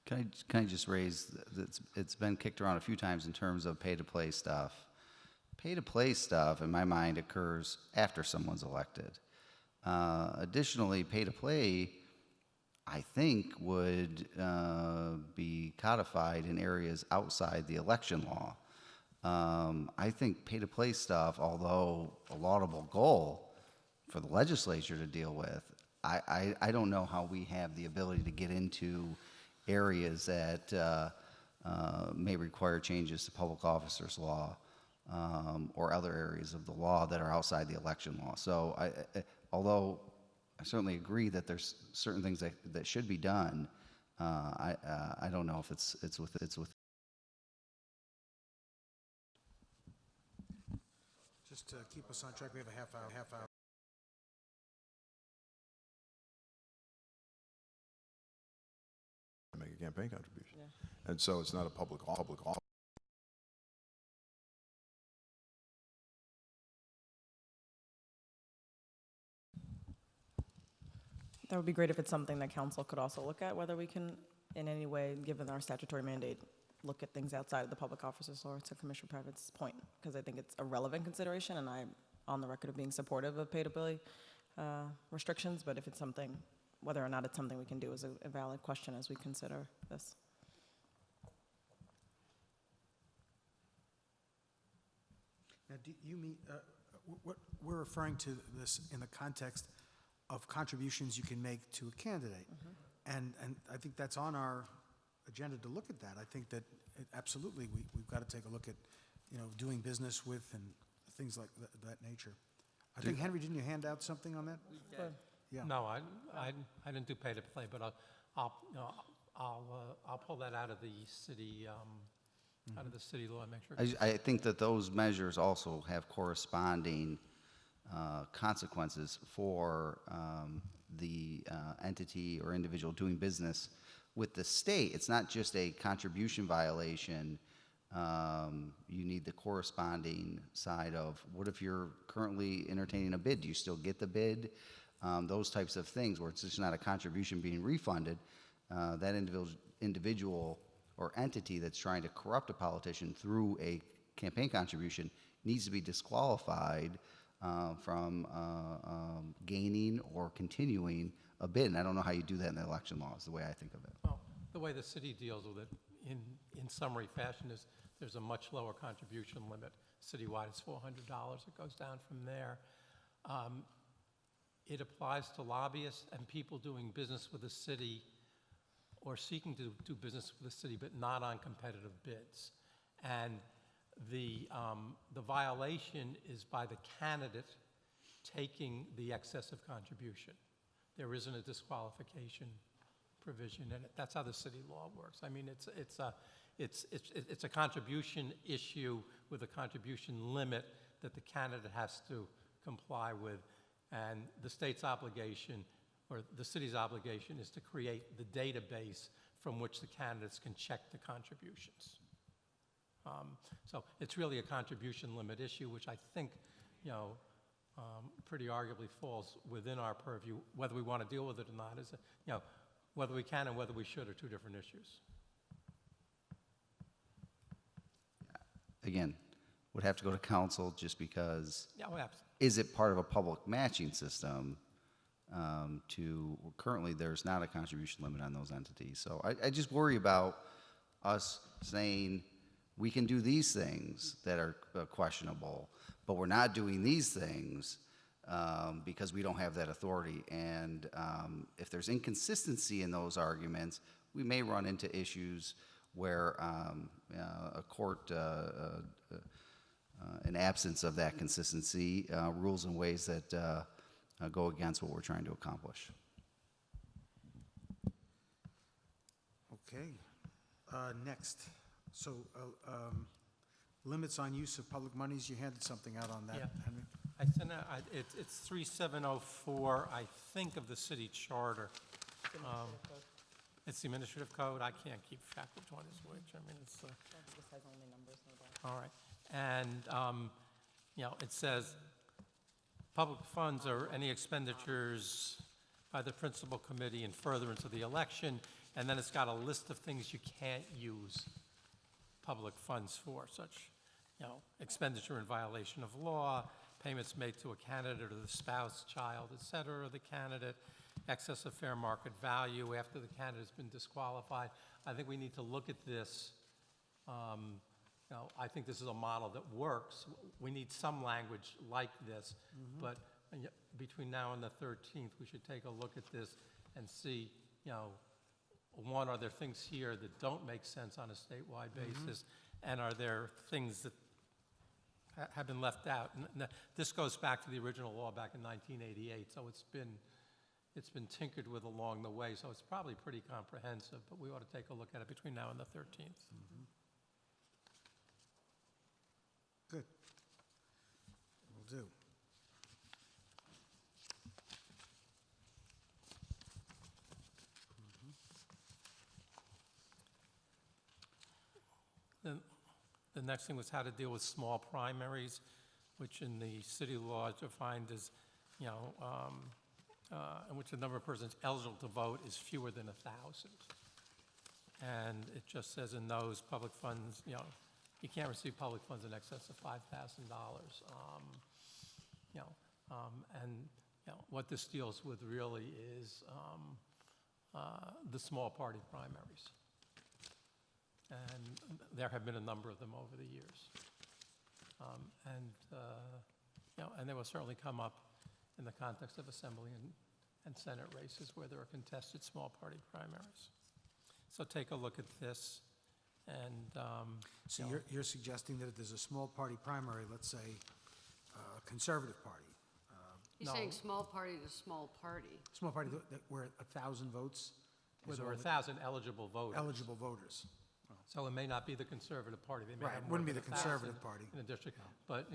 Can I just raise, it's been kicked around a few times in terms of pay-to-play stuff. Pay-to-play stuff, in my mind, occurs after someone's elected. Additionally, pay-to-play, I think, would be codified in areas outside the election law. I think pay-to-play stuff, although a laudable goal for the legislature to deal with, I don't know how we have the ability to get into areas that may require changes to public officers law or other areas of the law that are outside the election law. So although I certainly agree that there's certain things that should be done, I don't know if it's with. Just to keep us on track, we have a half hour. Make a campaign contribution. Yeah. And so it's not a public office. That would be great if it's something that council could also look at, whether we can, in any way, given our statutory mandate, look at things outside of the public officers law, to Commissioner Pravitz's point, because I think it's a relevant consideration, and I'm on the record of being supportive of pay-to-play restrictions, but if it's something, whether or not it's something we can do is a valid question as we consider this. Now, do you mean, we're referring to this in the context of contributions you can make to a candidate. And I think that's on our agenda to look at that. I think that absolutely we've got to take a look at, doing business with and things like that nature. I think, Henry, didn't you hand out something on that? Yeah. No, I didn't do pay-to-play, but I'll pull that out of the city, out of the city law and make sure. I think that those measures also have corresponding consequences for the entity or individual doing business with the state. It's not just a contribution violation. You need the corresponding side of what if you're currently entertaining a bid? Do you still get the bid? Those types of things where it's just not a contribution being refunded. That individual or entity that's trying to corrupt a politician through a campaign contribution needs to be disqualified from gaining or continuing a bid. And I don't know how you do that in the election law, is the way I think of it. Well, the way the city deals with it in summary fashion is there's a much lower contribution limit. Citywide is $400. It goes down from there. It applies to lobbyists and people doing business with the city or seeking to do business with the city, but not on competitive bids. And the violation is by the candidate taking the excessive contribution. There isn't a disqualification provision in it. That's how the city law works. I mean, it's a contribution issue with a contribution limit that the candidate has to comply with, and the state's obligation or the city's obligation is to create the database from which the candidates can check the contributions. So it's really a contribution limit issue, which I think, pretty arguably falls within our purview. Whether we want to deal with it or not is, whether we can and whether we should are two different issues. Again, would have to go to council just because, Yeah, well, absolutely. is it part of a public matching system? Currently, there's not a contribution limit on those entities. So I just worry about us saying, we can do these things that are questionable, but we're not doing these things because we don't have that authority. And if there's inconsistency in those arguments, we may run into issues where a court, in absence of that consistency, rules in ways that go against what we're trying to accomplish. Okay. Next. So, limits on use of public monies, you handed something out on that, Yeah. Henry? I sent out, it's 3704, I think, of the city charter. It's the administrative code. I can't keep track which one is which. I mean, it's, This has only numbers, no dots. all right. And, it says, public funds are any expenditures by the principal committee in furtherance of the election, and then it's got a list of things you can't use public funds for, such, expenditure in violation of law, payments made to a candidate or the spouse, child, et cetera, of the candidate, excess of fair market value after the candidate's been disqualified. I think we need to look at this. I think this is a model that works. We need some language like this, but between now and the 13th, we should take a look at this and see, one, are there things here that don't make sense on a statewide basis? And are there things that have been left out? And this goes back to the original law back in 1988, so it's been tinkered with along the way, so it's probably pretty comprehensive, but we ought to take a look at it between now and the 13th. Good. Will do. Then the next thing was how to deal with small primaries, which in the city law is defined as, in which the number of persons eligible to vote is fewer than 1,000. And it just says in those public funds, you can't receive public funds in excess of $5,000. What this deals with really is the small party primaries. And there have been a number of them over the years. And they will certainly come up in the context of assembly and Senate races where there are contested small party primaries. So take a look at this and, So you're suggesting that if there's a small party primary, let's say, a conservative party, He's No. saying small party to small party. small party where 1,000 votes where is there are all 1,000 eligible voters. eligible voters. So it may not be the conservative party. They may Right, have it more wouldn't be than the 1,000 conservative party. in a district, but,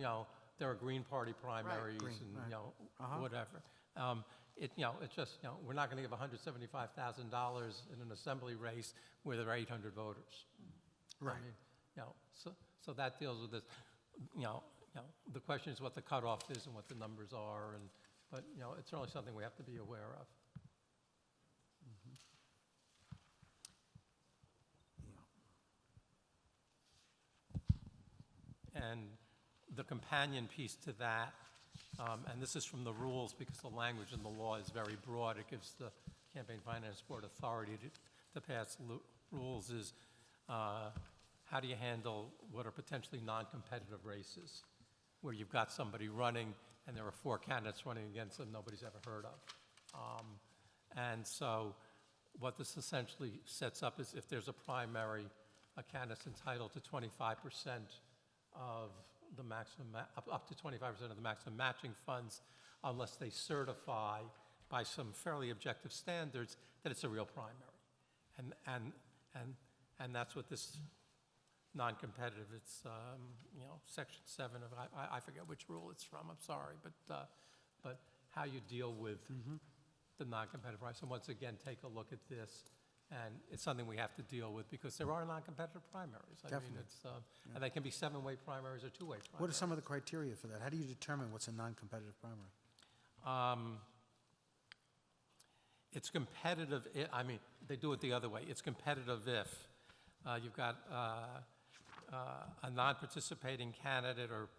there are Green Party primaries Green, and, right. whatever. It's just, we're not going to give $175,000 in an assembly race where there are 800 voters. Right. I mean, so that deals with this. The question is what the cutoff is and what the numbers are, but it's certainly something we have to be aware of. And the companion piece to that, and this is from the rules because the language in the law is very broad. It gives the Campaign Finance Board authority to pass rules is how do you handle what are potentially non-competitive races where you've got somebody running and there are 4 candidates running against them nobody's ever heard of. And so what this essentially sets up is if there's a primary, a candidate's entitled to 25% of the maximum, up to 25% of the maximum matching funds unless they certify by some fairly objective standards that it's a real primary. And that's what this non-competitive, it's, Section 7 of, I forget which rule it's from, I'm sorry, but how you deal with the non-competitive rights. And once again, take a look at this, and it's something we have to deal with because there are non-competitive primaries. I mean, Definitely. it's, and they can be 7-way primaries or 2-way primaries. What are some of the criteria for that? How do you determine what's a non-competitive primary? It's competitive, I mean, they do it the other way. It's competitive if you've got a non-participating candidate or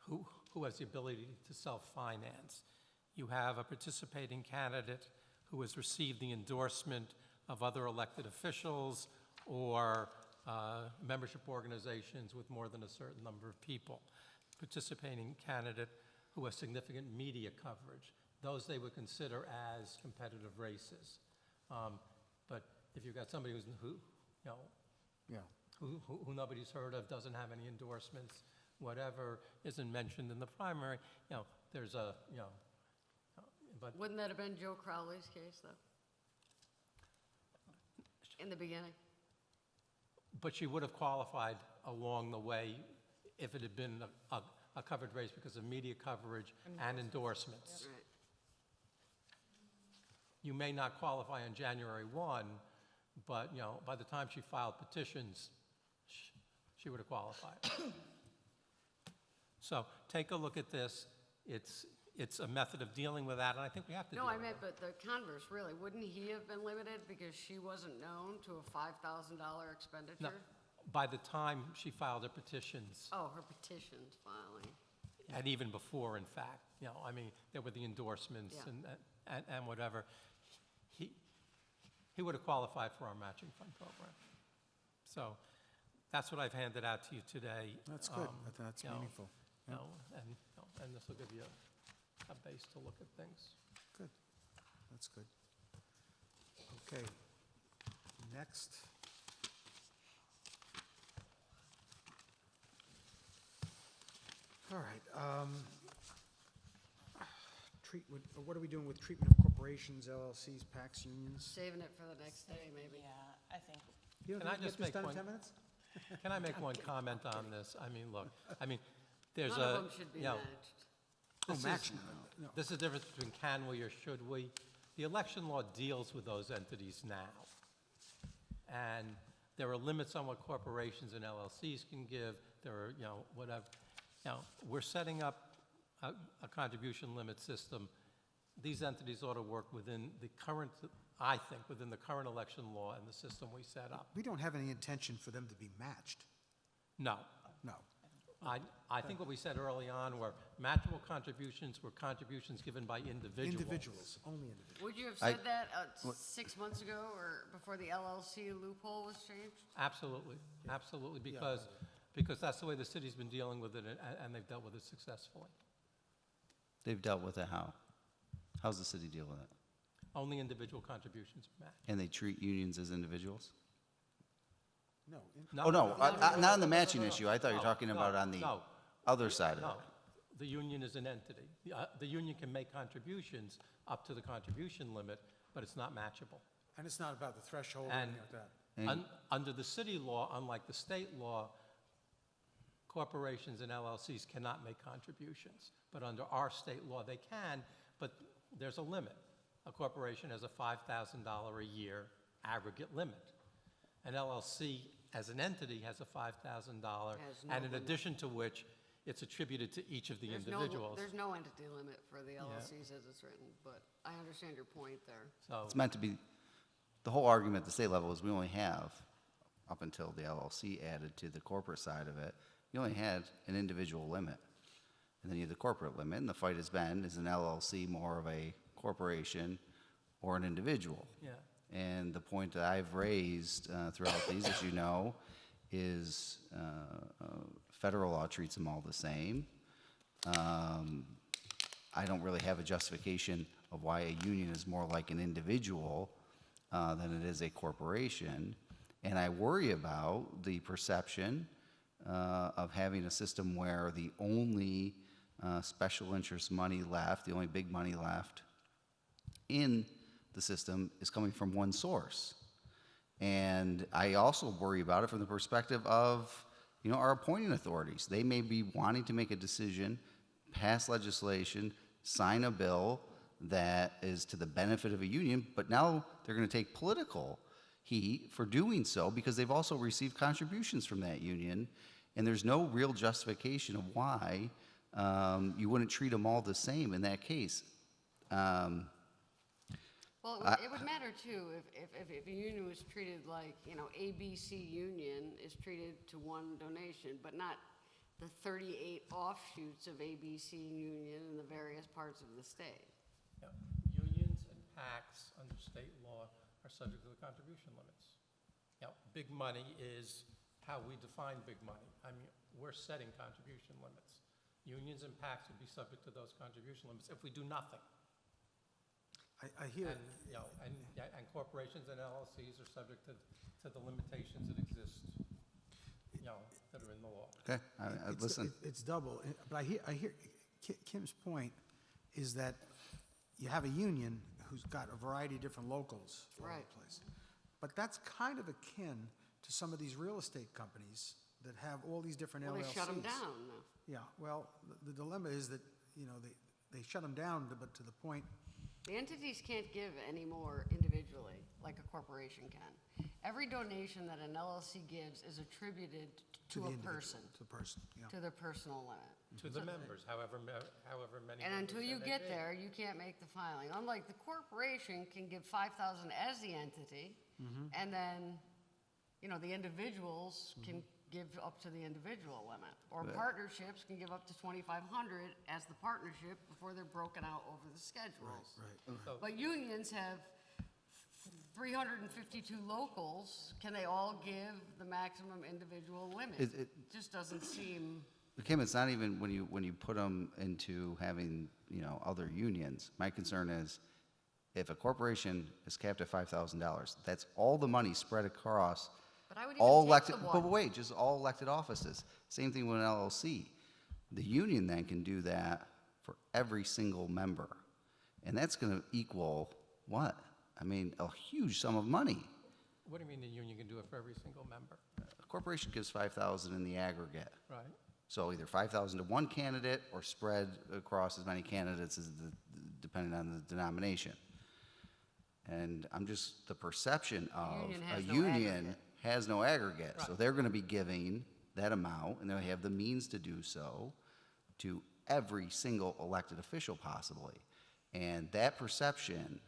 who has the ability to self-finance. You have a participating candidate who has received the endorsement of other elected officials or membership organizations with more than a certain number of people. Participating candidate who has significant media coverage. Those they would consider as competitive races. But if you've got somebody who nobody's heard of, doesn't have any endorsements, whatever, isn't mentioned in the primary, there's a, but Wouldn't that have been Joe Crowley's case, though? In the beginning? but she would have qualified along the way if it had been a covered race because of media coverage and endorsements. Right. You may not qualify on January 1, but, by the time she filed petitions, she would have qualified. So take a look at this. It's a method of dealing with that, and I think we have to deal No, I with meant, it. but the converse, really, wouldn't he have been limited because she wasn't known to a $5,000 expenditure? No, by the time she filed her petitions, Oh, her petitions filing. and even before, in fact, I mean, there were the endorsements Yeah. and whatever. He would have qualified for our matching fund program. So that's what I've handed out to you today. That's good. That's meaningful. Yeah. And this will give you a base to look at things. Good. That's good. Okay. Next. All right. What are we doing with treatment of corporations, LLCs, PACs, unions? Saving it for the next day, maybe. Yeah, I think. You don't Can I think we just can get this make done in one- 10 minutes? Can I make one comment on this? I mean, look, there's None of them should be you know, matched. Oh, this is- matching. No. This is the difference between can we or should we. The election law deals with those entities now. And there are limits on what corporations and LLCs can give. There are, whatever. We're setting up a contribution limit system. These entities ought to work within the current, I think, within the current election law and the system we set up. We don't have any intention for them to be matched. No. No. I think what we said early on were matchable contributions were contributions given by individuals. Individuals, only individuals. Would you have I- said that 6 months ago or before the LLC loophole was changed? Absolutely, absolutely, because that's the way the city's been dealing with it, and they've dealt with it successfully. They've dealt with it how? How's the city deal with it? Only individual contributions match. And they treat unions as individuals? No. Oh, no, not on the matching issue. I thought you were talking about on the No, other side of no. it. The union is an entity. The union can make contributions up to the contribution limit, but it's not matchable. And it's not about the threshold or And- anything like that. Under the city law, unlike the state law, corporations and LLCs cannot make contributions. But under our state law, they can, but there's a limit. A corporation has a $5,000 a year aggregate limit. An LLC, as an entity, has a $5,000, Has no and in limit. addition to which, it's attributed to each of the individuals. There's no entity limit for the LLCs as it's written, but I understand your point there. So, It's meant to be, the whole argument at the state level is we only have, up until the LLC added to the corporate side of it, you only had an individual limit. And then you have the corporate limit, and the fight has been, is an LLC more of a corporation or an individual? yeah. And the point that I've raised throughout these, as you know, is federal law treats them all the same. I don't really have a justification of why a union is more like an individual than it is a corporation. And I worry about the perception of having a system where the only special interest money left, the only big money left in the system is coming from one source. And I also worry about it from the perspective of, our appointing authorities. They may be wanting to make a decision, pass legislation, sign a bill that is to the benefit of a union, but now they're going to take political heat for doing so because they've also received contributions from that union, and there's no real justification of why you wouldn't treat them all the same in that case. Well, it would matter too if a union was treated like, ABC Union is treated to one donation, but not the 38 offshoots of ABC Union in the various parts of the state. Yeah. Unions and PACs under state law are subject to the contribution limits. Big money is how we define big money. I mean, we're setting contribution limits. Unions and PACs would be subject to those contribution limits if we do nothing. I hear, And corporations and LLCs are subject to the limitations that exist, that are in the law. Okay, listen. it's double, but I hear Kim's point is that you have a union who's got a variety of different locals all over Right. the place. But that's kind of akin to some of these real estate companies that have all these different Well, LLCs. they shut them down, though. Yeah, well, the dilemma is that, they shut them down, but to the point, The entities can't give any more individually, like a corporation can. Every donation that an LLC gives is attributed to the a individual, person, to the person, yeah. to their personal limit. To the members, however many. And members until you there may get be. there, you can't make the filing. Unlike the corporation can give 5,000 as the entity, and then, the individuals can give up to the individual limit. Or partnerships can give up to 2,500 as the partnership before they're broken out over the schedules. Right. So- But unions have 352 locals. Can they all give the maximum individual limit? It- Just doesn't seem. Kim, it's not even when you put them into having, other unions. My concern is if a corporation is capped at $5,000, that's all the money spread across But I would all even take elected, the but one. wait, just all elected offices. Same thing with an LLC. The union then can do that for every single member. And that's going to equal what? I mean, a huge sum of money. What do you mean the union can do it for every single member? A corporation gives $5,000 in the aggregate. Right? So either 5,000 to one candidate or spread across as many candidates as depending on the denomination. And the perception of union a has no union aggregate. has no aggregate. So Right. they're going to be giving that amount, and they have the means to do so, to every single elected official possibly. And that perception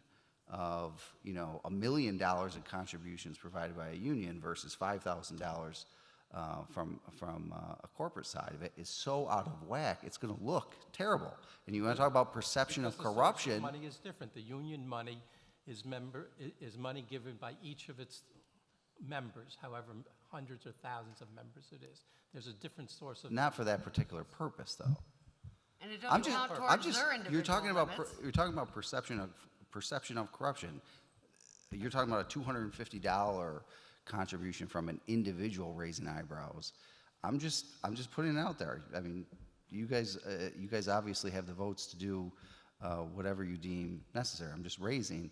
of, $1 million in contributions provided by a union versus $5,000 from a corporate side of it is so out of whack, it's going to look terrible. And you want to talk about perception of Because the source corruption. money is different. The union money is money given by each of its members, however hundreds or thousands of members it is. There's a different source of. Not for that particular purpose, though. And it I'm doesn't count just, towards their individual you're talking about, limits. you're talking about perception of corruption. You're talking about a $250 contribution from an individual raising eyebrows. I'm just putting it out there. I mean, you guys obviously have the votes to do whatever you deem necessary. I'm just raising.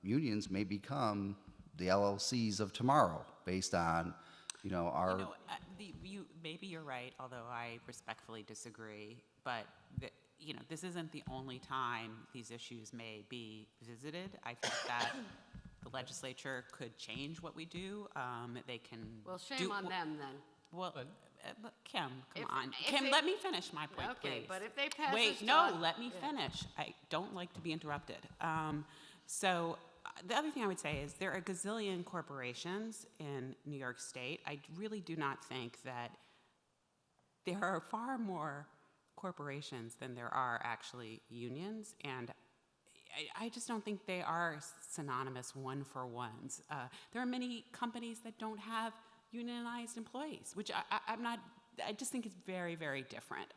Unions may become the LLCs of tomorrow based on, our. Maybe you're right, although I respectfully disagree. But this isn't the only time these issues may be visited. I think that the legislature could change what we do. They can. Well, do shame on them then. Well, Kim, come If- on. if Kim, they- let me finish my point, Okay, please. but if they pass Wait, this no, law- let me Yeah. finish. I don't like to be interrupted. So the other thing I would say is there are a gazillion corporations in New York State. I really do not think that there are far more corporations than there are actually unions, and I just don't think they are synonymous one-for-ones. There are many companies that don't have unionized employees, which I just think is very, very different.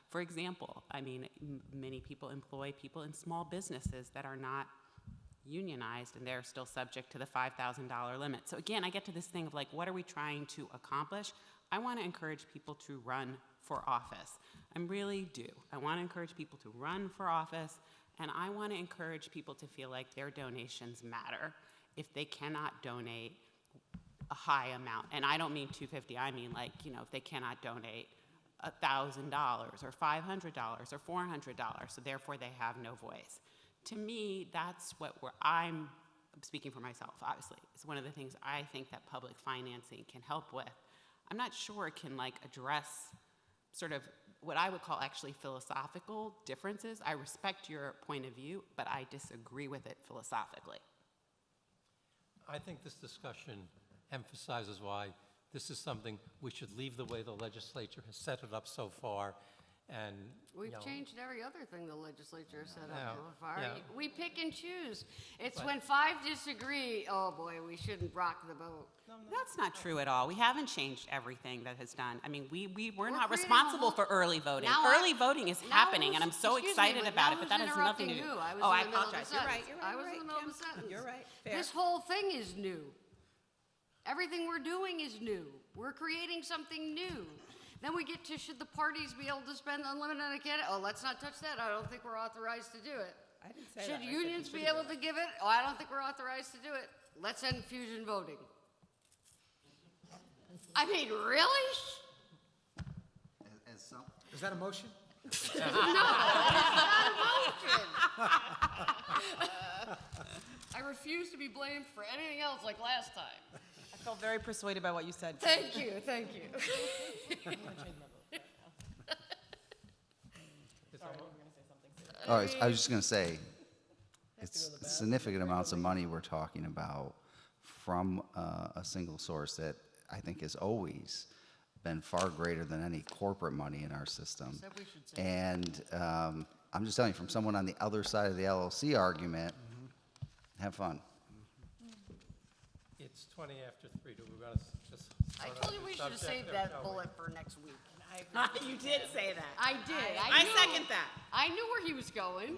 For example, I mean, many people employ people in small businesses that are not unionized, and they're still subject to the $5,000 limit. So again, I get to this thing of like, what are we trying to accomplish? I want to encourage people to run for office. I really do. I want to encourage people to run for office, and I want to encourage people to feel like their donations matter if they cannot donate a high amount. And I don't mean $250, I mean like, if they cannot donate $1,000 or $500 or $400, so therefore they have no voice. To me, that's what I'm speaking for myself, obviously. It's one of the things I think that public financing can help with. I'm not sure it can address sort of what I would call actually philosophical differences. I respect your point of view, but I disagree with it philosophically. I think this discussion emphasizes why this is something we should leave the way the legislature has set it up so far, and, We've changed every other thing the legislature has set Yeah, up so far. yeah. We pick and choose. It's But- when 5 disagree, oh boy, we shouldn't rock the boat. That's not true at all. We haven't changed everything that has done. I mean, we're We're not creating a responsible whole- for early voting. Now Early voting is Now happening, and I'm who's- so excuse me, excited about it, but now that has who's nothing to do. interrupting who? I was Oh, in I the middle of a apologize. You're right. sentence. You're right. I was you're in the right, middle of a Kim. sentence. You're right. Fair. This whole thing is new. Everything we're doing is new. We're creating something new. Then we get to, should the parties be able to spend unlimited on a candidate? Oh, let's not touch that. I don't think we're authorized to do it. I didn't say Should that. I said unions we be should able to give it? Oh, I don't think we're authorized to do it. Let's end fusion voting. I mean, really? As some, Is that a motion? I refuse to be blamed for anything else like last time. I felt very persuaded by what you said. Thank you, thank you. oh, I was just going to say, it's significant amounts of money we're talking about from a single source that I think has always been far greater than any corporate money in our system. Said we should say. And I'm just telling you, from someone on the other side of the LLC argument, have fun. it's 20 after 3. Do we want to just I start told on you we the should have subject, saved or that shall we? bullet for next week. You did say that. I did. I knew- second that. I knew where he was going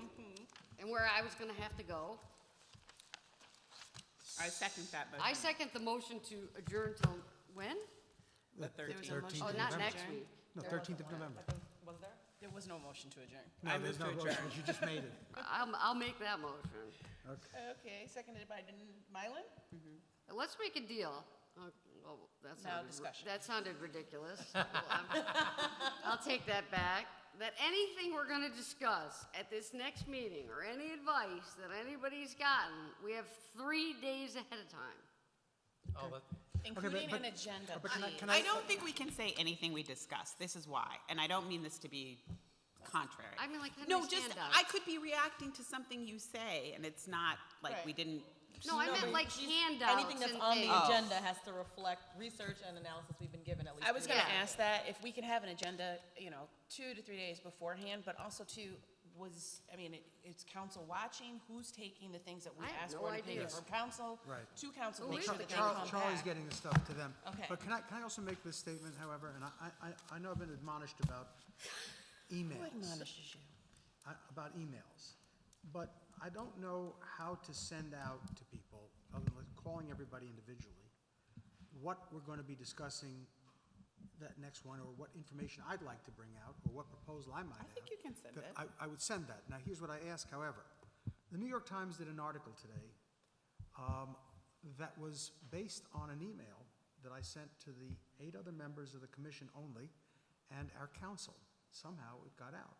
and where I was gonna have to go. I second that motion. I second the motion to adjourn till when? The 13th. 13th Oh, of not November. next week. No, 13th of November. Was there? There was no motion to adjourn. No, there's no motion, you just made it. I'll make that motion. Okay, seconded by Mylan? Let's make a deal. Oh, that Now sounded, discussion. that sounded ridiculous. Well, I'll take that back. That anything we're gonna discuss at this next meeting, or any advice that anybody's gotten, we have 3 days ahead of time. Oh, that- Including but- an agenda, but can I- please. can I don't think we can say anything we discuss. This is why, and I don't mean this to be contrary. I mean, like Henry No, just, Sandow. I could be reacting to something you say, and it's not like we Right. didn't. No, I meant like handouts Anything that's and on the things. agenda has to reflect research and analysis we've been given at least. I was 3 gonna days. ask that, if we could have an agenda, 2 to 3 days beforehand, but also it's council watching, who's taking the things that we I have asked no for an opinion idea. from council Right. to council, Well, make we sure have that they to come Charlie's back. getting the stuff to them. Okay. But can I also make this statement, however, and I know I've been admonished about emails. Who admonishes you? About emails. But I don't know how to send out to people, other than calling everybody individually, what we're going to be discussing that next one, or what information I'd like to bring out, or what proposal I might have. I think you can send that it. I would send that. Now, here's what I ask, however. The New York Times did an article today that was based on an email that I sent to the 8 other members of the commission only, and our council. Somehow it got out.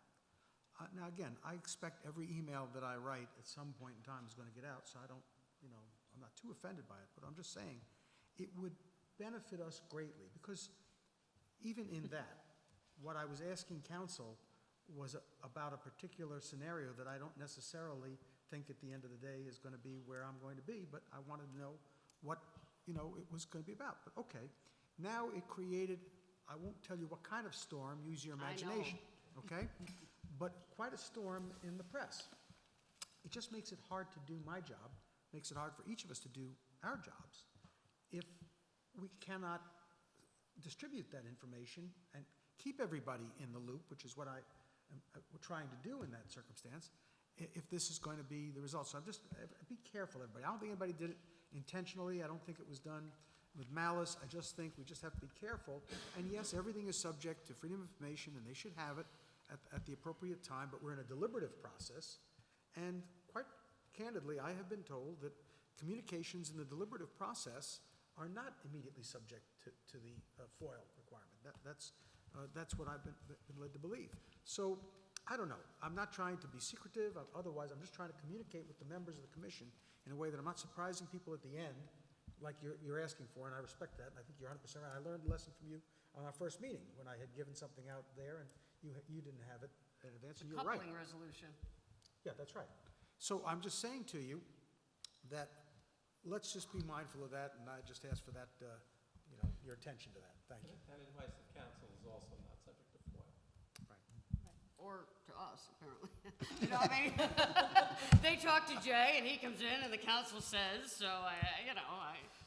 Now, again, I expect every email that I write at some point in time is going to get out, so I don't, I'm not too offended by it, but I'm just saying, it would benefit us greatly, because even in that, what I was asking council was about a particular scenario that I don't necessarily think at the end of the day is going to be where I'm going to be, but I wanted to know what, it was going to be about. But okay, now it created, I won't tell you what kind of storm, use your I know. imagination, okay? But quite a storm in the press. It just makes it hard to do my job, makes it hard for each of us to do our jobs, if we cannot distribute that information and keep everybody in the loop, which is what we're trying to do in that circumstance, if this is going to be the result. So be careful, everybody. I don't think anybody did it intentionally. I don't think it was done with malice. I just think we just have to be careful. And yes, everything is subject to freedom of information, and they should have it. at the appropriate time, but we're in a deliberative process. And quite candidly, I have been told that communications in the deliberative process are not immediately subject to the FOIL requirement. That's what I've been led to believe. So, I don't know. I'm not trying to be secretive. Otherwise, I'm just trying to communicate with the members of the commission in a way that I'm not surprising people at the end, like you're asking for, and I respect that, and I think you're 100% right. I learned a lesson from you on our first meeting, when I had given something out there, and you didn't have it in advance, and you're right. Coupling resolution. Yeah, that's right. So I'm just saying to you that let's just be mindful of that, and I just ask for that, your attention to that. Thank you. And advice of counsel is also not subject to FOIL. Right. Or to us, apparently. You know, I mean, they talk to Jay, and he comes in, and the council says, so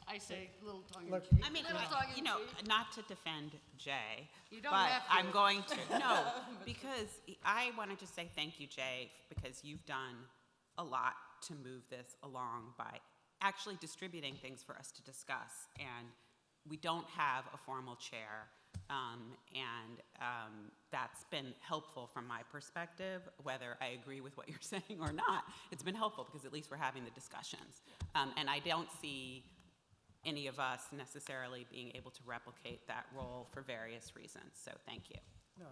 I say little tongue-in-cheek. I mean, Little tongue-in-cheek. not to defend Jay. You don't but have to. I'm going to, no, because I wanted to say thank you, Jay, because you've done a lot to move this along by actually distributing things for us to discuss. And we don't have a formal chair, and that's been helpful from my perspective, whether I agree with what you're saying or not. It's been helpful because at least we're having the discussions. And I don't see any of us necessarily being able to replicate that role for various reasons, so thank you. No,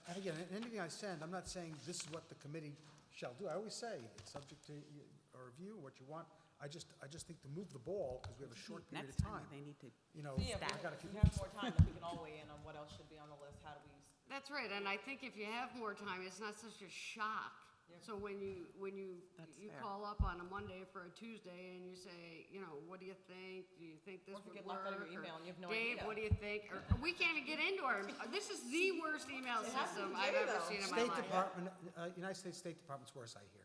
and again, anything I send, I'm not saying this is what the committee shall do. I always say it's subject to our review, what you want. I just think to move the ball, because we have a short period Next of time, time. they need to I gotta If keep. we have more time, then we can all weigh in on what else should be on the list, how do we, That's right, and I think if you have more time, it's not such a shock. So when you That's you fair. call up on a Monday for a Tuesday and you say, what do you think? Do you think this Or if you would get locked out of work? your email Or, and you have no Dave, idea. what do you think? Or we can't even get into our, this is the worst email It has to system be I've Jay, ever though. seen in my State life. Department, United States State Department's worse, I hear.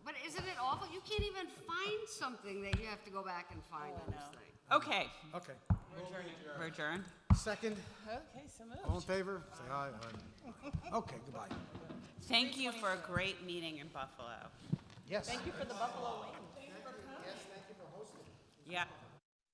But isn't it awful? You can't even find something that you have to go back and find Oh, on this thing. Okay, Okay. we're adjourned. Second, okay, so moved. all in favor? Say aye. Aye. Okay, goodbye. Thank you for a great meeting in Buffalo. Yes. Thank you for the Buffalo wing. Yeah.